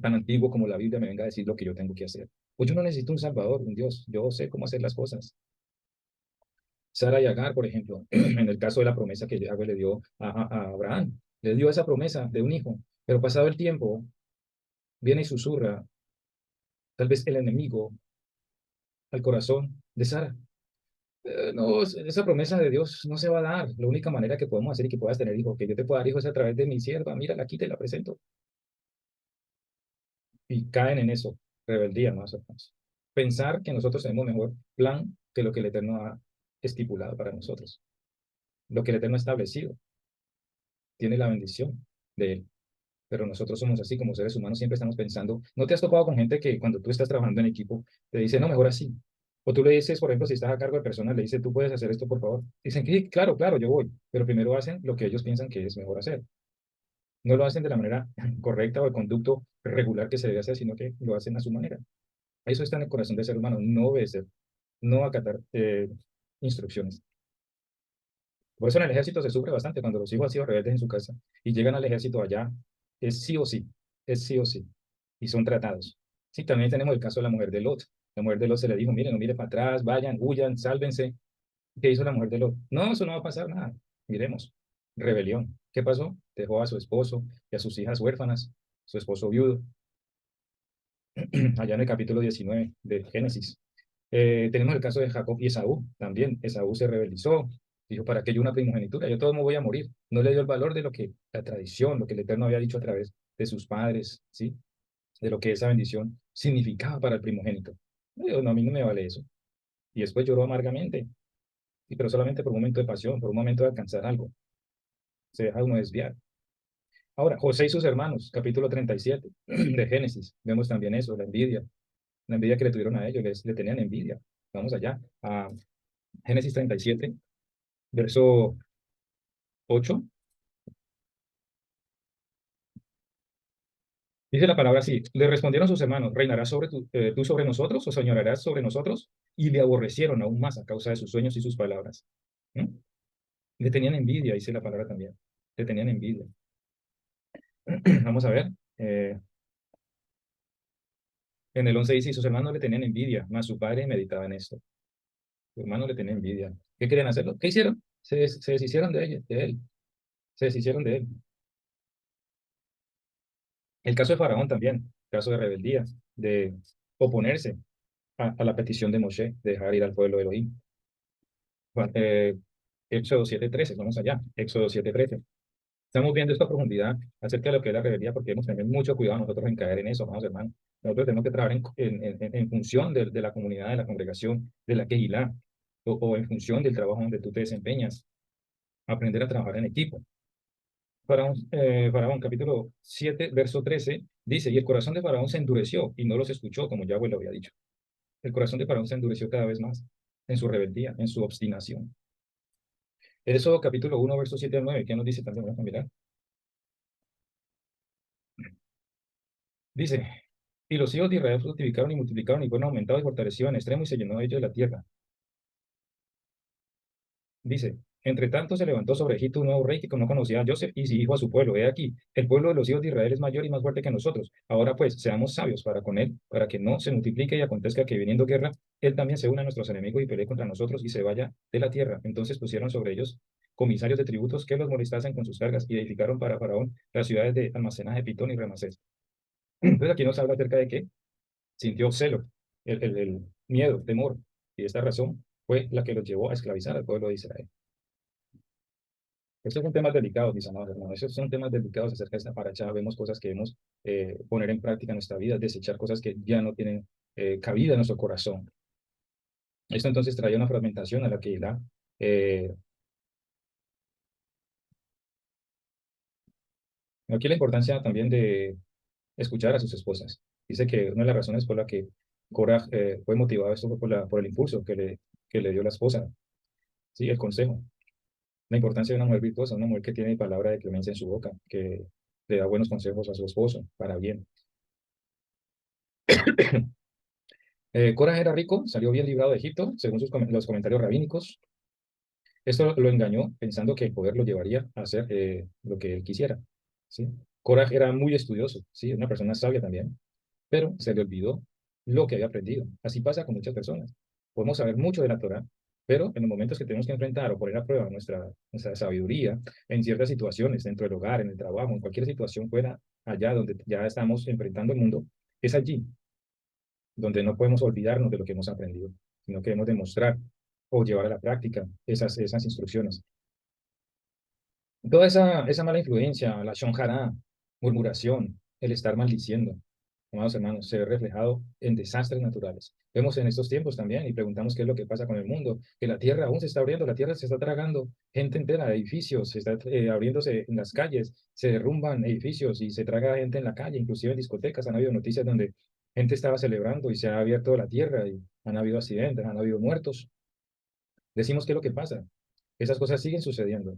tan antiguo como la Biblia me venga a decir lo que yo tengo que hacer. Pues yo no necesito un Salvador, un Dios. Yo sé cómo hacer las cosas. Sara y Agar, por ejemplo, en el caso de la promesa que Yahweh le dio a Abraham, le dio esa promesa de un hijo, pero pasado el tiempo, viene y susurra, tal vez el enemigo, al corazón de Sara. No, esa promesa de Dios no se va a dar. La única manera que podemos hacer y que puedas tener hijos, que yo te pueda dar hijos es a través de mi sierva. Mira, aquí te la presento. Y caen en eso, rebeldía, más o menos. Pensar que nosotros tenemos mejor plan que lo que el Eterno ha estipulado para nosotros, lo que el Eterno ha establecido. Tiene la bendición de Él. Pero nosotros somos así como seres humanos, siempre estamos pensando. ¿No te has topado con gente que cuando tú estás trabajando en equipo te dice, no, mejor así? O tú le dices, por ejemplo, si estás a cargo de personas, le dices, tú puedes hacer esto, por favor. Dicen que sí, claro, claro, yo voy. Pero primero hacen lo que ellos piensan que es mejor hacer. No lo hacen de la manera correcta o el conducto regular que se debe hacer, sino que lo hacen a su manera. Eso está en el corazón del ser humano, no obedecer, no acatar instrucciones. Por eso en el ejército se sufre bastante cuando los hijos han sido rebeldes en su casa y llegan al ejército allá, es sí o sí, es sí o sí, y son tratados. Sí, también tenemos el caso de la mujer de Lot. La mujer de Lot se le dijo, miren, no miren para atrás, vayan, huyan, sálvense. ¿Qué hizo la mujer de Lot? No, eso no va a pasar nada. Miremos, rebelión. ¿Qué pasó? Dejó a su esposo y a sus hijas huérfanas, su esposo viudo, allá en el capítulo 19 de Génesis. Tenemos el caso de Jacob y Esaú también. Esaú se rebelizó, dijo, ¿para qué yo una primogenitura? Yo todo me voy a morir. No le dio el valor de lo que la tradición, lo que el Eterno había dicho a través de sus padres, ¿sí? De lo que esa bendición significaba para el primogénito. No, no, a mí no me vale eso. Y después lloró amargamente, y pero solamente por un momento de pasión, por un momento de alcanzar algo. Se deja uno desviar. Ahora, José y sus hermanos, capítulo 37 de Génesis. Vemos también eso, la envidia que le tuvieron a ellos, le tenían envidia. Vamos allá, a Génesis 37, verso 8. Dice la palabra así, le respondieron sus hermanos, ¿reinarás tú sobre nosotros o señorarás sobre nosotros? Y le aborrecieron aún más a causa de sus sueños y sus palabras. ¿Mm? Le tenían envidia, dice la palabra también. Le tenían envidia. Vamos a ver. En el 11 dice, y sus hermanos le tenían envidia, mas su padre meditaba en esto. Su hermano le tenía envidia. ¿Qué querían hacerlo? ¿Qué hicieron? Se deshicieron de él. Se deshicieron de él. El caso de Faraón también, caso de rebeldía, de oponerse a la petición de Moshe de dejar ir al pueblo de Elohim. Bueno, Éxodo 7:13, vamos allá, Éxodo 7:13. Estamos viendo esta profundidad acerca de lo que es la rebeldía porque debemos tener mucho cuidado nosotros en caer en eso, vamos hermanos. Nosotros tenemos que trabajar en función de la comunidad, de la congregación, de la Kehilá, o en función del trabajo donde tú te desempeñas, aprender a trabajar en equipo. Faraón, capítulo 7, verso 13, dice, y el corazón de Faraón se endureció y no los escuchó, como Yahweh lo había dicho. El corazón de Faraón se endureció cada vez más en su rebeldía, en su obstinación. Eso, capítulo 1, verso 7 al 9, ¿qué nos dice también? Vamos a mirar. Dice, y los hijos de Israel fructificaron y multiplicaron y fueron aumentados y fortalecidos en extremo y se llenó de ellos la tierra. Dice, entre tanto se levantó sobre Egipto un nuevo rey que no conocía a Joseph y dijo a su pueblo, he aquí, el pueblo de los hijos de Israel es mayor y más fuerte que nosotros. Ahora pues, seamos sabios para con él, para que no se multiplique y acontezca que viniendo guerra, él también se una a nuestros enemigos y pelee contra nosotros y se vaya de la tierra. Entonces pusieron sobre ellos comisarios de tributos que los molestasen con sus cargas y edificaron para Faraón las ciudades de almacenaje Pitón y Ramasés. Entonces aquí nos habla acerca de que sintió celo, el miedo, temor, y esta razón fue la que los llevó a esclavizar al pueblo de Israel. Estos son temas delicados, mis amados hermanos. Esos son temas delicados acerca de esta paracha. Vemos cosas que debemos poner en práctica en nuestra vida, desechar cosas que ya no tienen cabida en nuestro corazón. Esto entonces trae una fragmentación a la que da. Aquí la importancia también de escuchar a sus esposas. Dice que una de las razones por la que Korah fue motivado esto fue por el impulso que le dio la esposa, sí, el consejo. La importancia de una mujer virtuosa, una mujer que tiene palabra de clemencia en su boca, que le da buenos consejos a su esposo para bien. Coraj era rico, salió bien librado de Egipto, según los comentarios rabínicos. Esto lo engañó pensando que el poder lo llevaría a hacer lo que él quisiera, ¿sí? Coraj era muy estudioso, ¿sí? Una persona sabia también, pero se le olvidó lo que había aprendido. Así pasa con muchas personas. Podemos saber mucho de la Torah, pero en los momentos que tenemos que enfrentar o poner a prueba nuestra sabiduría en ciertas situaciones, dentro del hogar, en el trabajo, en cualquier situación fuera allá donde ya estamos enfrentando el mundo, es allí donde no podemos olvidarnos de lo que hemos aprendido, sino que debemos demostrar o llevar a la práctica esas instrucciones. Toda esa mala influencia, la shonjara, murmuración, el estar maldiciendo, amados hermanos, se ve reflejado en desastres naturales. Vemos en estos tiempos también y preguntamos qué es lo que pasa con el mundo, que la tierra aún se está abriendo, la tierra se está tragando gente entera, edificios, se está abriéndose en las calles, se derrumban edificios y se traga gente en la calle, inclusive en discotecas han habido noticias donde gente estaba celebrando y se ha abierto la tierra y han habido accidentes, han habido muertos. Decimos qué es lo que pasa. Esas cosas siguen sucediendo.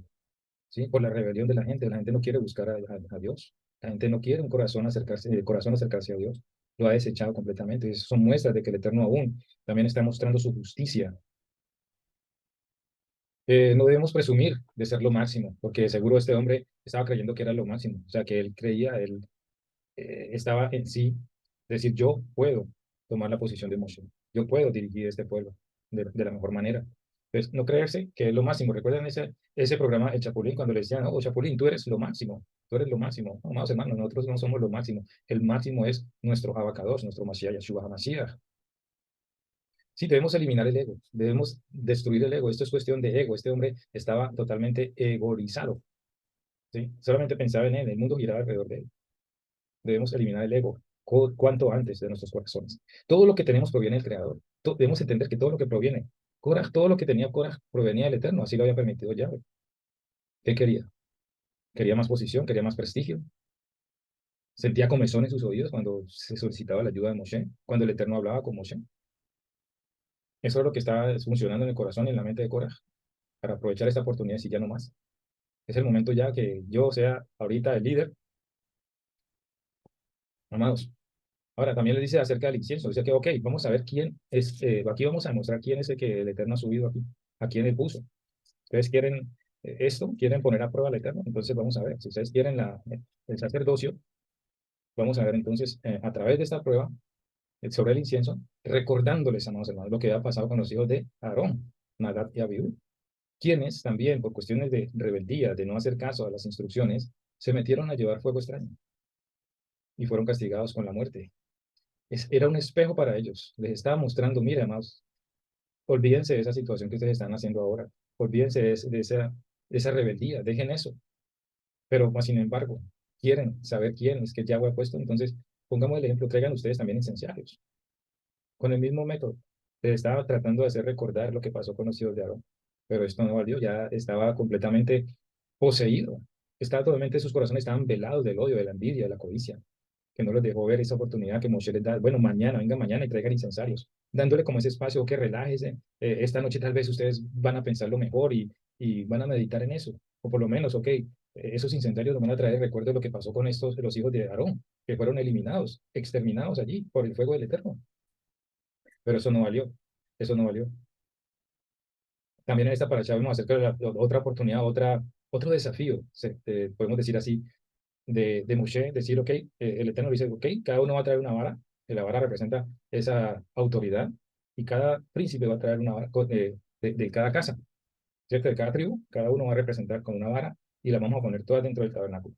¿Sí? Por la rebelión de la gente no quiere buscar a Dios, la gente no quiere un corazón acercarse, el corazón acercarse a Dios, lo ha desechado completamente. Esas son muestras de que el Eterno aún también está mostrando su justicia. No debemos presumir de ser lo máximo, porque seguro este hombre estaba creyendo que era lo máximo, o sea, que él creía, él estaba en sí, decir, yo puedo tomar la posición de Moshe, yo puedo dirigir este pueblo de la mejor manera. Entonces, no creerse que es lo máximo. ¿Recuerdan ese programa, El Chapulín, cuando le decían, oh, Chapulín, tú eres lo máximo, tú eres lo máximo? No, amados hermanos, nosotros no somos lo máximo. El máximo es nuestro Abacados, nuestro Mashiach, Yeshua HaMashiach. Sí, debemos eliminar el ego, debemos destruir el ego. Esto es cuestión de ego. Este hombre estaba totalmente egoizado, ¿sí? Solamente pensaba en él, el mundo giraba alrededor de él. Debemos eliminar el ego cuanto antes de nuestros corazones. Todo lo que tenemos proviene del Creador. Debemos entender que todo lo que proviene, Korah, todo lo que tenía Korah provenía del Eterno, así lo había permitido Yahweh. ¿Qué quería? Quería más posición, quería más prestigio. Sentía comezón en sus oídos cuando se solicitaba la ayuda de Moshe, cuando el Eterno hablaba con Moshe. Eso es lo que estaba funcionando en el corazón y en la mente de Korah, para aprovechar esta oportunidad y ya no más. Es el momento ya que yo sea ahorita el líder, amados. Ahora, también le dice acerca del incienso, dice que, ok, vamos a ver quién es, aquí vamos a mostrar quién es el que el Eterno ha subido aquí, a quién él puso. Ustedes quieren esto, quieren poner a prueba al Eterno, entonces vamos a ver, si ustedes quieren el sacerdocio, vamos a ver entonces a través de esta prueba sobre el incienso, recordándoles, amados hermanos, lo que había pasado con los hijos de Aarón, Nadab y Abiú, quienes también, por cuestiones de rebeldía, de no hacer caso a las instrucciones, se metieron a llevar fuego extraño y fueron castigados con la muerte. Era un espejo para ellos. Les estaba mostrando, mira, amados, olvídense de esa situación que ustedes están haciendo ahora. Olvídense de esa rebeldía. Dejen eso. Pero, más sin embargo, quieren saber quién es que Yahweh ha puesto. Entonces, pongamos el ejemplo, traigan ustedes también incenciarios. Con el mismo método. Les estaba tratando de hacer recordar lo que pasó con los hijos de Aarón. Pero esto no valió. Ya estaba completamente poseído. Estaba totalmente, sus corazones estaban velados del odio, de la envidia, de la codicia, que no les dejó ver esa oportunidad que Moshe les da. Bueno, mañana, venga mañana y traigan incensarios, dándole como ese espacio, que relájese. Esta noche tal vez ustedes van a pensarlo mejor y van a meditar en eso. O por lo menos, ok, esos incendiarios nos van a traer recuerdo de lo que pasó con los hijos de Aarón, que fueron eliminados, exterminados allí por el fuego del Eterno. Pero eso no valió, eso no valió. También en esta paracha vemos acerca de otra oportunidad, otro desafío, podemos decir así, de Moshe, decir, ok, el Eterno dice, ok, cada uno va a traer una vara, que la vara representa esa autoridad, y cada príncipe va a traer una vara de cada casa, ¿cierto? De cada tribu, cada uno va a representar con una vara, y la vamos a poner todas dentro del tabernáculo.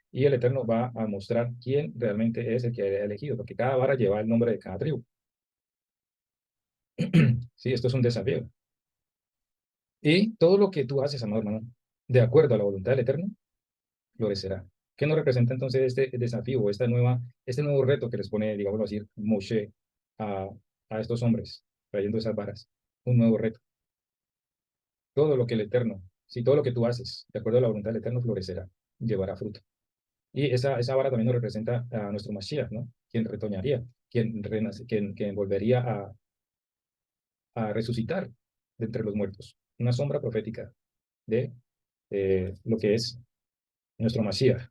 Y el Eterno va a mostrar quién realmente es el que ha elegido, porque cada vara lleva el nombre de cada tribu. Sí, esto es un desafío. Y todo lo que tú haces, amado hermano, de acuerdo a la voluntad del Eterno, florecerá. ¿Qué nos representa entonces este desafío, este nuevo reto que les pone, digamos así, Moshe a, a estos hombres, trayendo esas varas? Un nuevo reto. Todo lo que el Eterno, si todo lo que tú haces, de acuerdo a la voluntad del Eterno, florecerá, llevará fruto. Y esa vara también nos representa a nuestro Mashiach, ¿no? Quien retoñaría, quien, renace, quien volvería a resucitar de entre los muertos. Una sombra profética de lo que es nuestro Mashiach.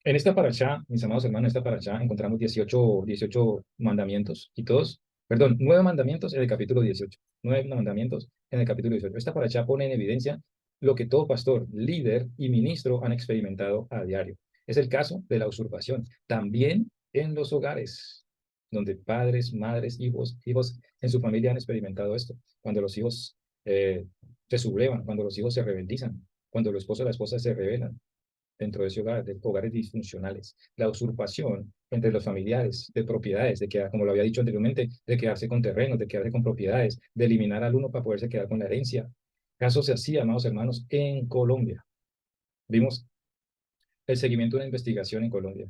En esta parashá, mis amados hermanos, en esta parashá encontramos 18 mandamientos y todos, perdón, 9 mandamientos en el capítulo 18. 9 mandamientos en el capítulo 18. Esta parashá pone en evidencia lo que todo pastor, líder y ministro han experimentado a diario. Es el caso de la usurpación. También en los hogares, donde padres, madres, hijos en su familia han experimentado esto. Cuando los hijos se sublevan, cuando los hijos se rebeldizan, cuando el esposo o la esposa se rebelan dentro de ese hogar, de hogares disfuncionales. La usurpación entre los familiares de propiedades, de que, como lo había dicho anteriormente, de quedarse con terrenos, de quedarse con propiedades, de eliminar al uno para poderse quedar con la herencia. Caso se hacía, amados hermanos, en Colombia. Vimos el seguimiento de una investigación en Colombia,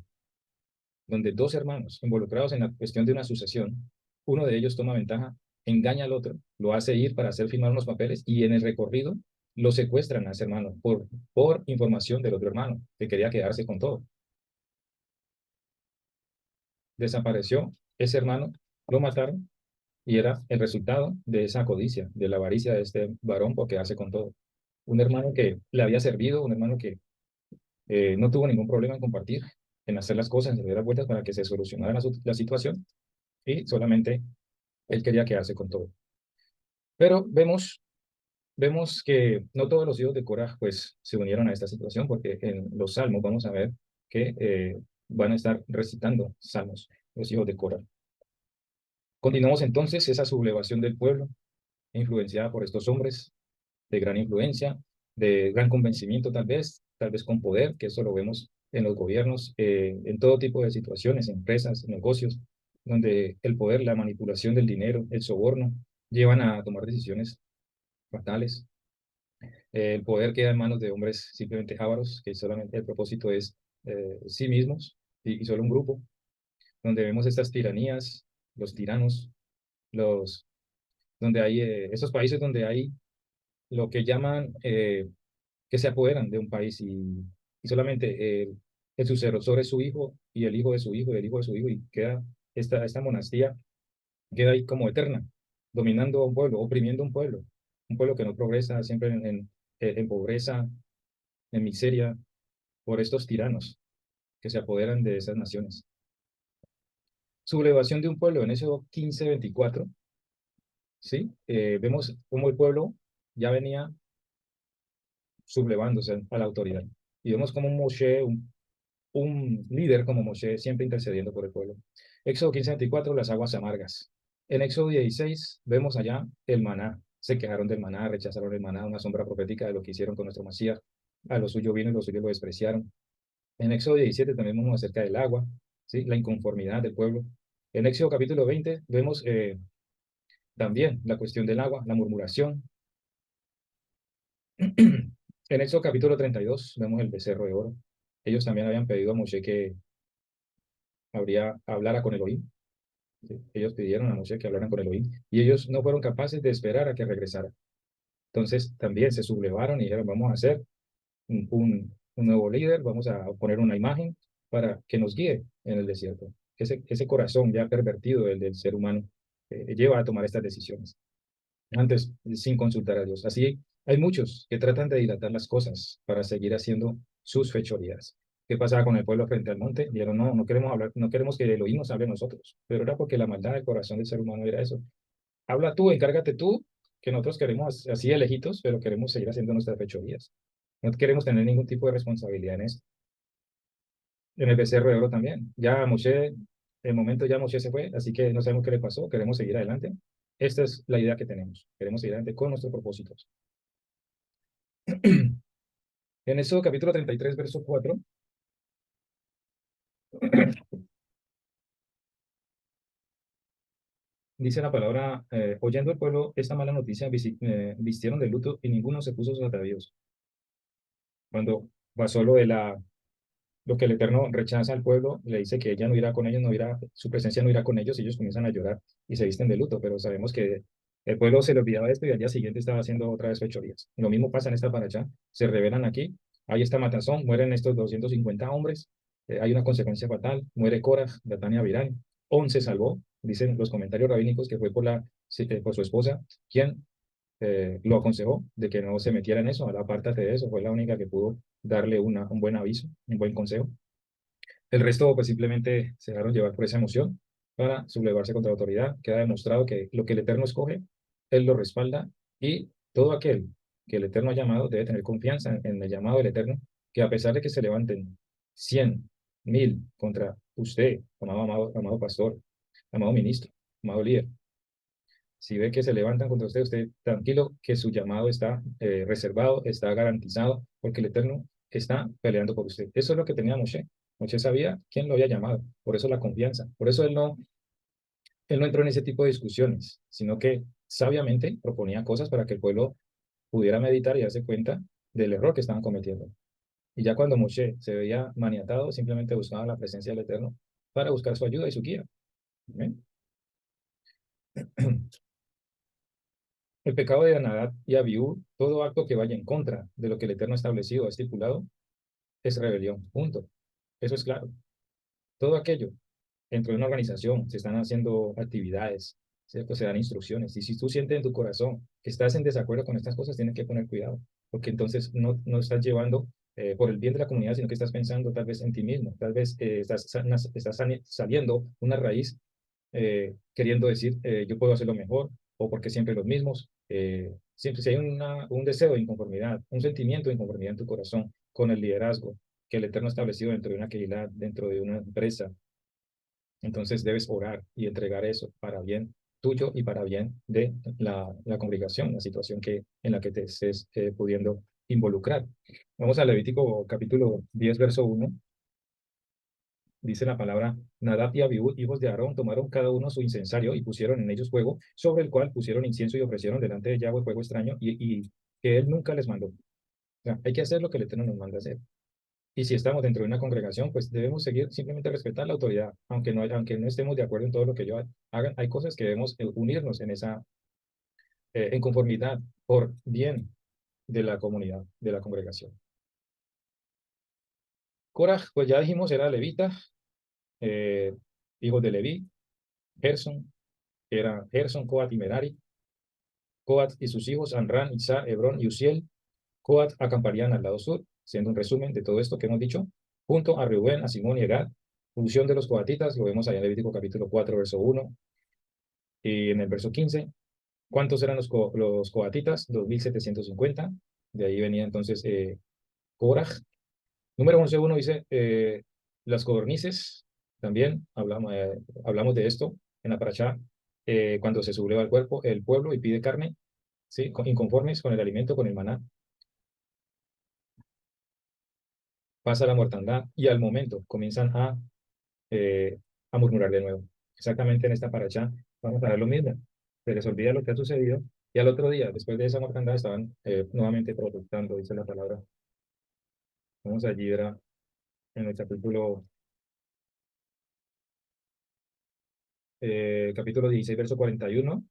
donde dos hermanos involucrados en la cuestión de una sucesión, uno de ellos toma ventaja, engaña al otro, lo hace ir para hacer firmar unos papeles y en el recorrido lo secuestran a ese hermano por información del otro hermano que quería quedarse con todo. Desapareció ese hermano, lo mataron y era el resultado de esa codicia, de la avaricia de este varón por quedarse con todo. Un hermano que le había servido, un hermano que no tuvo ningún problema en compartir, en hacer las cosas, en dar vueltas para que se solucionara la situación y solamente él quería quedarse con todo. Pero vemos que no todos los hijos de Coraj pues se unieron a esta situación porque en los salmos vamos a ver que van a estar recitando salmos los hijos de Coraj. Continuamos entonces esa sublevación del pueblo, influenciada por estos hombres de gran influencia, de gran convencimiento tal vez con poder, que eso lo vemos en los gobiernos, en todo tipo de situaciones, empresas, negocios, donde el poder, la manipulación del dinero, el soborno, llevan a tomar decisiones fatales. El poder queda en manos de hombres simplemente ávaros, que solamente el propósito es sí mismos y solo un grupo, donde vemos estas tiranías, los tiranos, donde hay esos países donde hay lo que llaman que se apoderan de un país y solamente el sucesor es su hijo y el hijo de su hijo y el hijo de su hijo y queda esta monarquía queda ahí como eterna, dominando a un pueblo, oprimiendo a un pueblo que no progresa, siempre en pobreza, en miseria, por estos tiranos que se apoderan de esas naciones. Sublevación de un pueblo en Éxodo 15:24, ¿sí? Vemos cómo el pueblo ya venía sublevándose a la autoridad. Y vemos como Moshe, un líder como Moshe, siempre intercediendo por el pueblo. Éxodo 15:24, las aguas amargas. En Éxodo 16 vemos allá el maná. Se quejaron del maná, rechazaron el maná, una sombra profética de lo que hicieron con nuestro Masías. A lo suyo vino y lo suyo lo despreciaron. En Éxodo 17 también vemos acerca del agua, ¿sí? La inconformidad del pueblo. En Éxodo capítulo 20 vemos también la cuestión del agua, la murmuración. En Éxodo capítulo 32 vemos el becerro de oro. Ellos también habían pedido a Moshe que hablara con Elohim. ¿Sí? Ellos pidieron a Moshe que hablaran con Elohim y ellos no fueron capaces de esperar a que regresara. Entonces también se sublevaron y dijeron, vamos a hacer un nuevo líder, vamos a poner una imagen para que nos guíe en el desierto. Ese corazón ya pervertido del ser humano lleva a tomar estas decisiones antes sin consultar a Dios. Así hay muchos que tratan de dilatar las cosas para seguir haciendo sus fechorías. ¿Qué pasaba con el pueblo frente al monte? Dijeron, no, no queremos hablar, no queremos que Elohim nos hable a nosotros. Pero era porque la maldad del corazón del ser humano era eso. Habla tú, encárgate tú, que nosotros queremos así de lejitos, pero queremos seguir haciendo nuestras fechorías. No queremos tener ningún tipo de responsabilidad en eso. En el becerro de oro también. Ya Moshe, el momento ya Moshe se fue, así que no sabemos qué le pasó, queremos seguir adelante. Esta es la idea que tenemos. Queremos seguir adelante con nuestros propósitos. En eso, capítulo 33, verso 4, dice la palabra, oyendo el pueblo esta mala noticia, vistieron de luto y ninguno se puso sus atavíos. Cuando pasó lo que el Eterno rechaza al pueblo, le dice que ella no irá con ellos, no irá, su presencia no irá con ellos comienzan a llorar y se visten de luto, pero sabemos que el pueblo se le olvidaba de esto y al día siguiente estaba haciendo otra vez fechorías. Lo mismo pasa en esta paracha, se revelan aquí, hay esta matazón, mueren estos 250 hombres, hay una consecuencia fatal, muere Korah, Datán y Abiram, 11 salvó, dicen los comentarios rabínicos que fue por su esposa, quien lo aconsejó de que no se metiera en eso, apártate de eso, fue la única que pudo darle un buen aviso, un buen consejo. El resto pues simplemente se dejaron llevar por esa emoción para sublevarse contra la autoridad. Queda demostrado que lo que el Eterno escoge, Él lo respalda y todo aquel que el Eterno ha llamado debe tener confianza en el llamado del Eterno, que a pesar de que se levanten 100, 1000 contra usted, amado pastor, amado ministro, amado líder, si ve que se levantan contra usted, usted tranquilo que su llamado está reservado, está garantizado, porque el Eterno está peleando por usted. Eso es lo que tenía Moshe. Moshe sabía quién lo había llamado, por eso la confianza. Por eso él no entró en ese tipo de discusiones, sino que sabiamente proponía cosas para que el pueblo pudiera meditar y darse cuenta del error que estaban cometiendo. Y ya cuando Moshe se veía maniatado, simplemente buscaba la presencia del Eterno para buscar su ayuda y su guía. ¿Amén? El pecado de Nadab y Abiú, todo acto que vaya en contra de lo que el Eterno ha establecido, ha estipulado, es rebelión. Punto. Eso es claro. Todo aquello, dentro de una organización, se están haciendo actividades, ¿cierto? Se dan instrucciones. Y si tú sientes en tu corazón que estás en desacuerdo con estas cosas, tienes que poner cuidado, porque entonces no estás llevando por el bien de la comunidad, sino que estás pensando tal vez en ti mismo, tal vez estás saliendo una raíz queriendo decir yo puedo hacerlo mejor o porque siempre los mismos. Siempre si hay un deseo de inconformidad, un sentimiento de inconformidad en tu corazón con el liderazgo que el Eterno ha establecido dentro de una Keilah, dentro de una empresa, entonces debes orar y entregar eso para bien tuyo y para bien de la congregación, la situación en la que te estés pudiendo involucrar. Vamos a Levítico capítulo 10, verso 1. Dice la palabra: Nadab y Abiú, hijos de Aarón, tomaron cada uno su incensario y pusieron en ellos fuego, sobre el cual pusieron incienso y ofrecieron delante de Yahweh fuego extraño y que él nunca les mandó. O sea, hay que hacer lo que el Eterno nos manda hacer. Y si estamos dentro de una congregación, pues debemos seguir, simplemente respetar la autoridad, aunque no estemos de acuerdo en todo lo que ellos hagan. Hay cosas que debemos unirnos en conformidad por bien de la comunidad, de la congregación. Coraj, pues ya dijimos, era levita, eh, hijos de Leví. Gerson, que era Gerson, Coat y Merari. Coat y sus hijos, Amram, Isar, Hebrón y Uziel. Coat acamparían al lado sur, siendo un resumen de todo esto que hemos dicho, junto a Reuben, a Simón y a Gad. Función de los coatitas, lo vemos allá en Levítico capítulo 4, verso 1, y en el verso 15. ¿Cuántos eran los coatitas? 2750. De ahí venía entonces Koraj. Número 11.1 dice, las codornices, también hablamos de esto en la parashá, cuando se subleva el pueblo y pide carne, ¿sí? Inconformes con el alimento, con el maná, pasa la mortandad y al momento comienzan a murmurar de nuevo. Exactamente en esta parashá vamos a ver lo mismo. Se les olvida lo que ha sucedido y al otro día, después de esa mortandad, estaban nuevamente protestando, dice la palabra. Vamos allí, ¿verdad? En el capítulo 16, verso 41,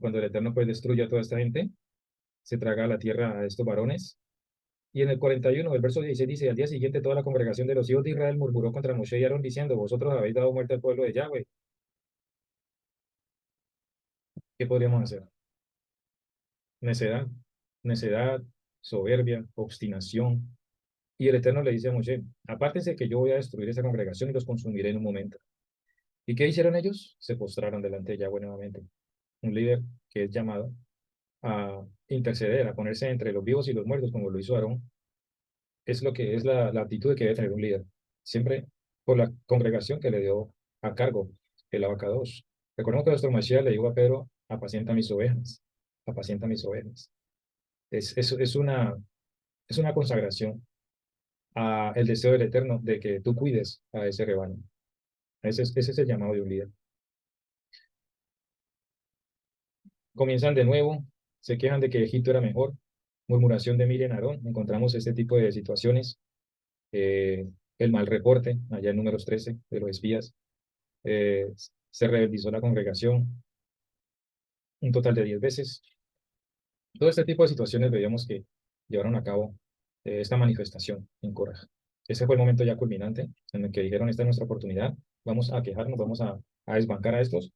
cuando el Eterno pues destruye a toda esta gente, se traga a la tierra a estos varones. Y en el 41, el verso 16 dice: al día siguiente toda la congregación de los hijos de Israel murmuró contra Moshe y Aarón diciendo: vosotros habéis dado muerte al pueblo de Yahweh. ¿Qué podríamos hacer? Necedad, necedad, soberbia, obstinación. Y el Eterno le dice a Moshe: apártense que yo voy a destruir esa congregación y los consumiré en un momento. ¿Y qué hicieron ellos? Se postraron delante de Yahweh nuevamente. Un líder que es llamado a interceder, a ponerse entre los vivos y los muertos, como lo hizo Aarón, es lo que es la actitud que debe tener un líder. Siempre por la congregación que le dio a cargo el abacados. Recordemos que nuestro Mashiach le dijo a Pedro: apacienta mis ovejas, apacienta mis ovejas. Es una consagración a el deseo del Eterno de que tú cuides a ese rebaño. Ese es el llamado de un líder. Comienzan de nuevo, se quejan de que Egipto era mejor. Murmuración de Miriam y Aarón. Encontramos este tipo de situaciones. El mal reporte, allá en números 13 de los espías. eh, Se rebeldizó la congregación un total de 10 veces. Todo este tipo de situaciones veíamos que llevaron a cabo esta manifestación en Coraj. Ese fue el momento ya culminante en el que dijeron: esta es nuestra oportunidad, vamos a quejarnos, vamos a desbancar a estos,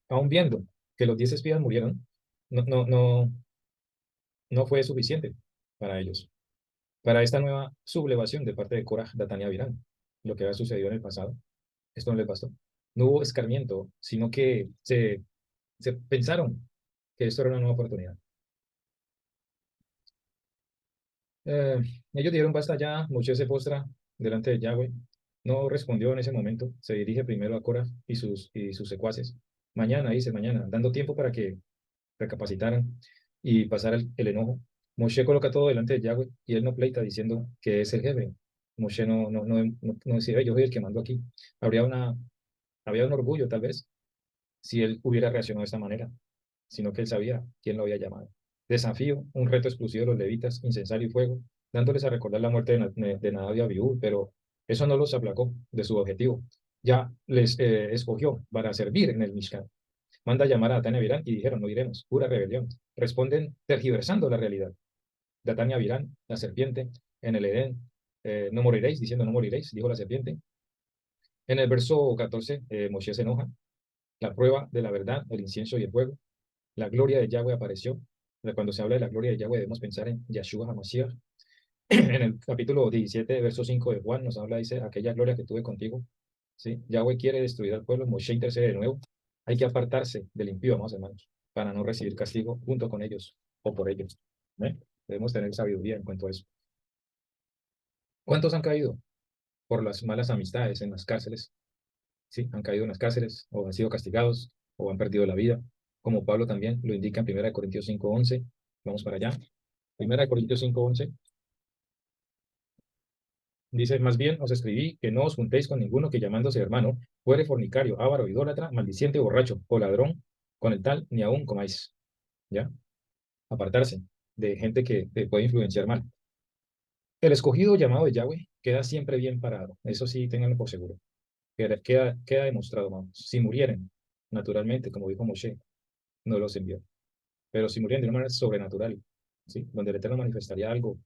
aún viendo que los 10 espías murieron, no, no fue suficiente para ellos. Para esta nueva sublevación de parte de Korah, Datán y Abirán, lo que había sucedido en el pasado, esto no les bastó. No hubo escarmiento, sino que se pensaron que esto era una nueva oportunidad. Eh, Ellos dijeron basta ya, Moshe se postra delante de Yahweh. No respondió en ese momento, se dirige primero a Korah y sus secuaces. Mañana, dice mañana, dando tiempo para que recapacitaran y pasara el enojo. Moshe coloca todo delante de Yahweh y él no pleita diciendo que es el jefe. Moshe no decía, yo soy el que mando aquí. Habría un orgullo tal vez si él hubiera reaccionado de esta manera, sino que él sabía quién lo había llamado. Desafío, un reto exclusivo de los levitas, incensario y fuego, dándoles a recordar la muerte de Nadab y Abiú, pero eso no los aplacó de su objetivo. Ya les escogió para servir en el Mishkan. Manda a llamar a Datán y Abirán y dijeron, no iremos, pura rebelión. Responden tergiversando la realidad. Datán y Abirán, la serpiente, en el Edén, no moriréis, diciendo no moriréis, dijo la serpiente. En el verso 14, Moshe se enoja. La prueba de la verdad, el incienso y el fuego. La gloria de Yahweh apareció. Cuando se habla de la gloria de Yahweh debemos pensar en Yahshua HaMashiach. En el capítulo 17, verso 5 de Juan nos habla, dice, aquella gloria que tuve contigo. ¿Sí? Yahweh quiere destruir al pueblo, Moshe intercede de nuevo. Hay que apartarse del impío, amados hermanos, para no recibir castigo junto con ellos o por ellos. ¿Eh? Debemos tener sabiduría en cuanto a eso. ¿Cuántos han caído por las malas amistades en las cárceles? Sí, han caído en las cárceles o han sido castigados o han perdido la vida, como Pablo también lo indica en 1 Corintios 5:11. Vamos para allá. 1 Corintios 5:11 dice, más bien os escribí que no os juntéis con ninguno que llamándose hermano fuere fornicario, avaro, idólatra, maldiciente, borracho o ladrón, con el tal ni aún comáis. ¿Ya? Apartarse de gente que te puede influenciar mal. El escogido llamado de Yahweh queda siempre bien parado. Eso sí, ténganlo por seguro. Queda demostrado, vamos. Si murieren, naturalmente, como dijo Moshe, no los envió. Pero si murieren de una manera sobrenatural, ¿sí? Donde el Eterno manifestaría algo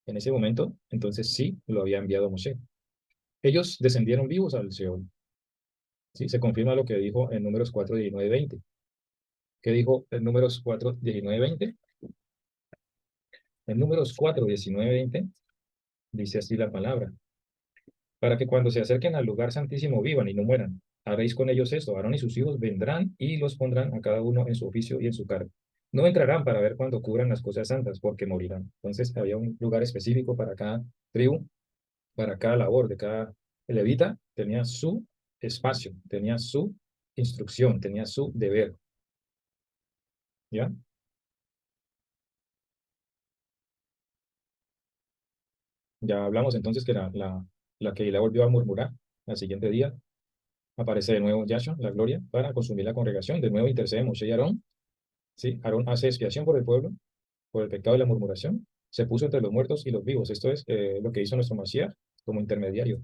en ese momento, entonces sí lo había enviado Moshe. Ellos descendieron vivos al Seol. ¿Sí? Se confirma lo que dijo en Números 4, 19, 20. ¿Qué dijo en Números 4, 19, 20? En Números 4, 19, 20 dice así la palabra. Para que cuando se acerquen al lugar santísimo vivan y no mueran. Haréis con ellos esto. Aarón y sus hijos vendrán y los pondrán a cada uno en su oficio y en su cargo. No entrarán para ver cuando cubran las cosas santas, porque morirán. Entonces había un lugar específico para cada tribu, para cada labor de cada levita, tenía su espacio, tenía su instrucción, tenía su deber. ¿Ya? Ya hablamos entonces que la que la volvió a murmurar al siguiente día. Aparece de nuevo Yahshua, la gloria, para consumir la congregación. De nuevo intercede Moshe y Aarón. ¿Sí? Aarón hace expiación por el pueblo, por el pecado de la murmuración. Se puso entre los muertos y los vivos. Esto es lo que hizo nuestro Mashiach como intermediario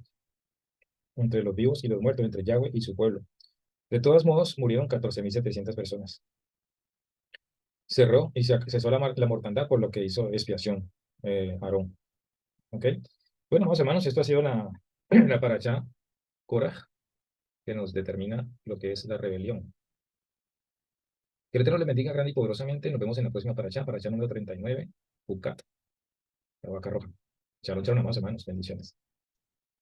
entre los vivos y los muertos, entre Yahweh y su pueblo. De todos modos, murieron 14.700 personas. Cerró y cesó la mortandad por lo que hizo expiación Aarón. ¿Ok? Bueno, más hermanos, esto ha sido la paracha Korah, que nos determina lo que es la rebelión. Que el Eterno le bendiga grande y poderosamente. Nos vemos en la próxima paracha número 39, Ucat, la vaca roja. Chao, chao, más hermanos, bendiciones.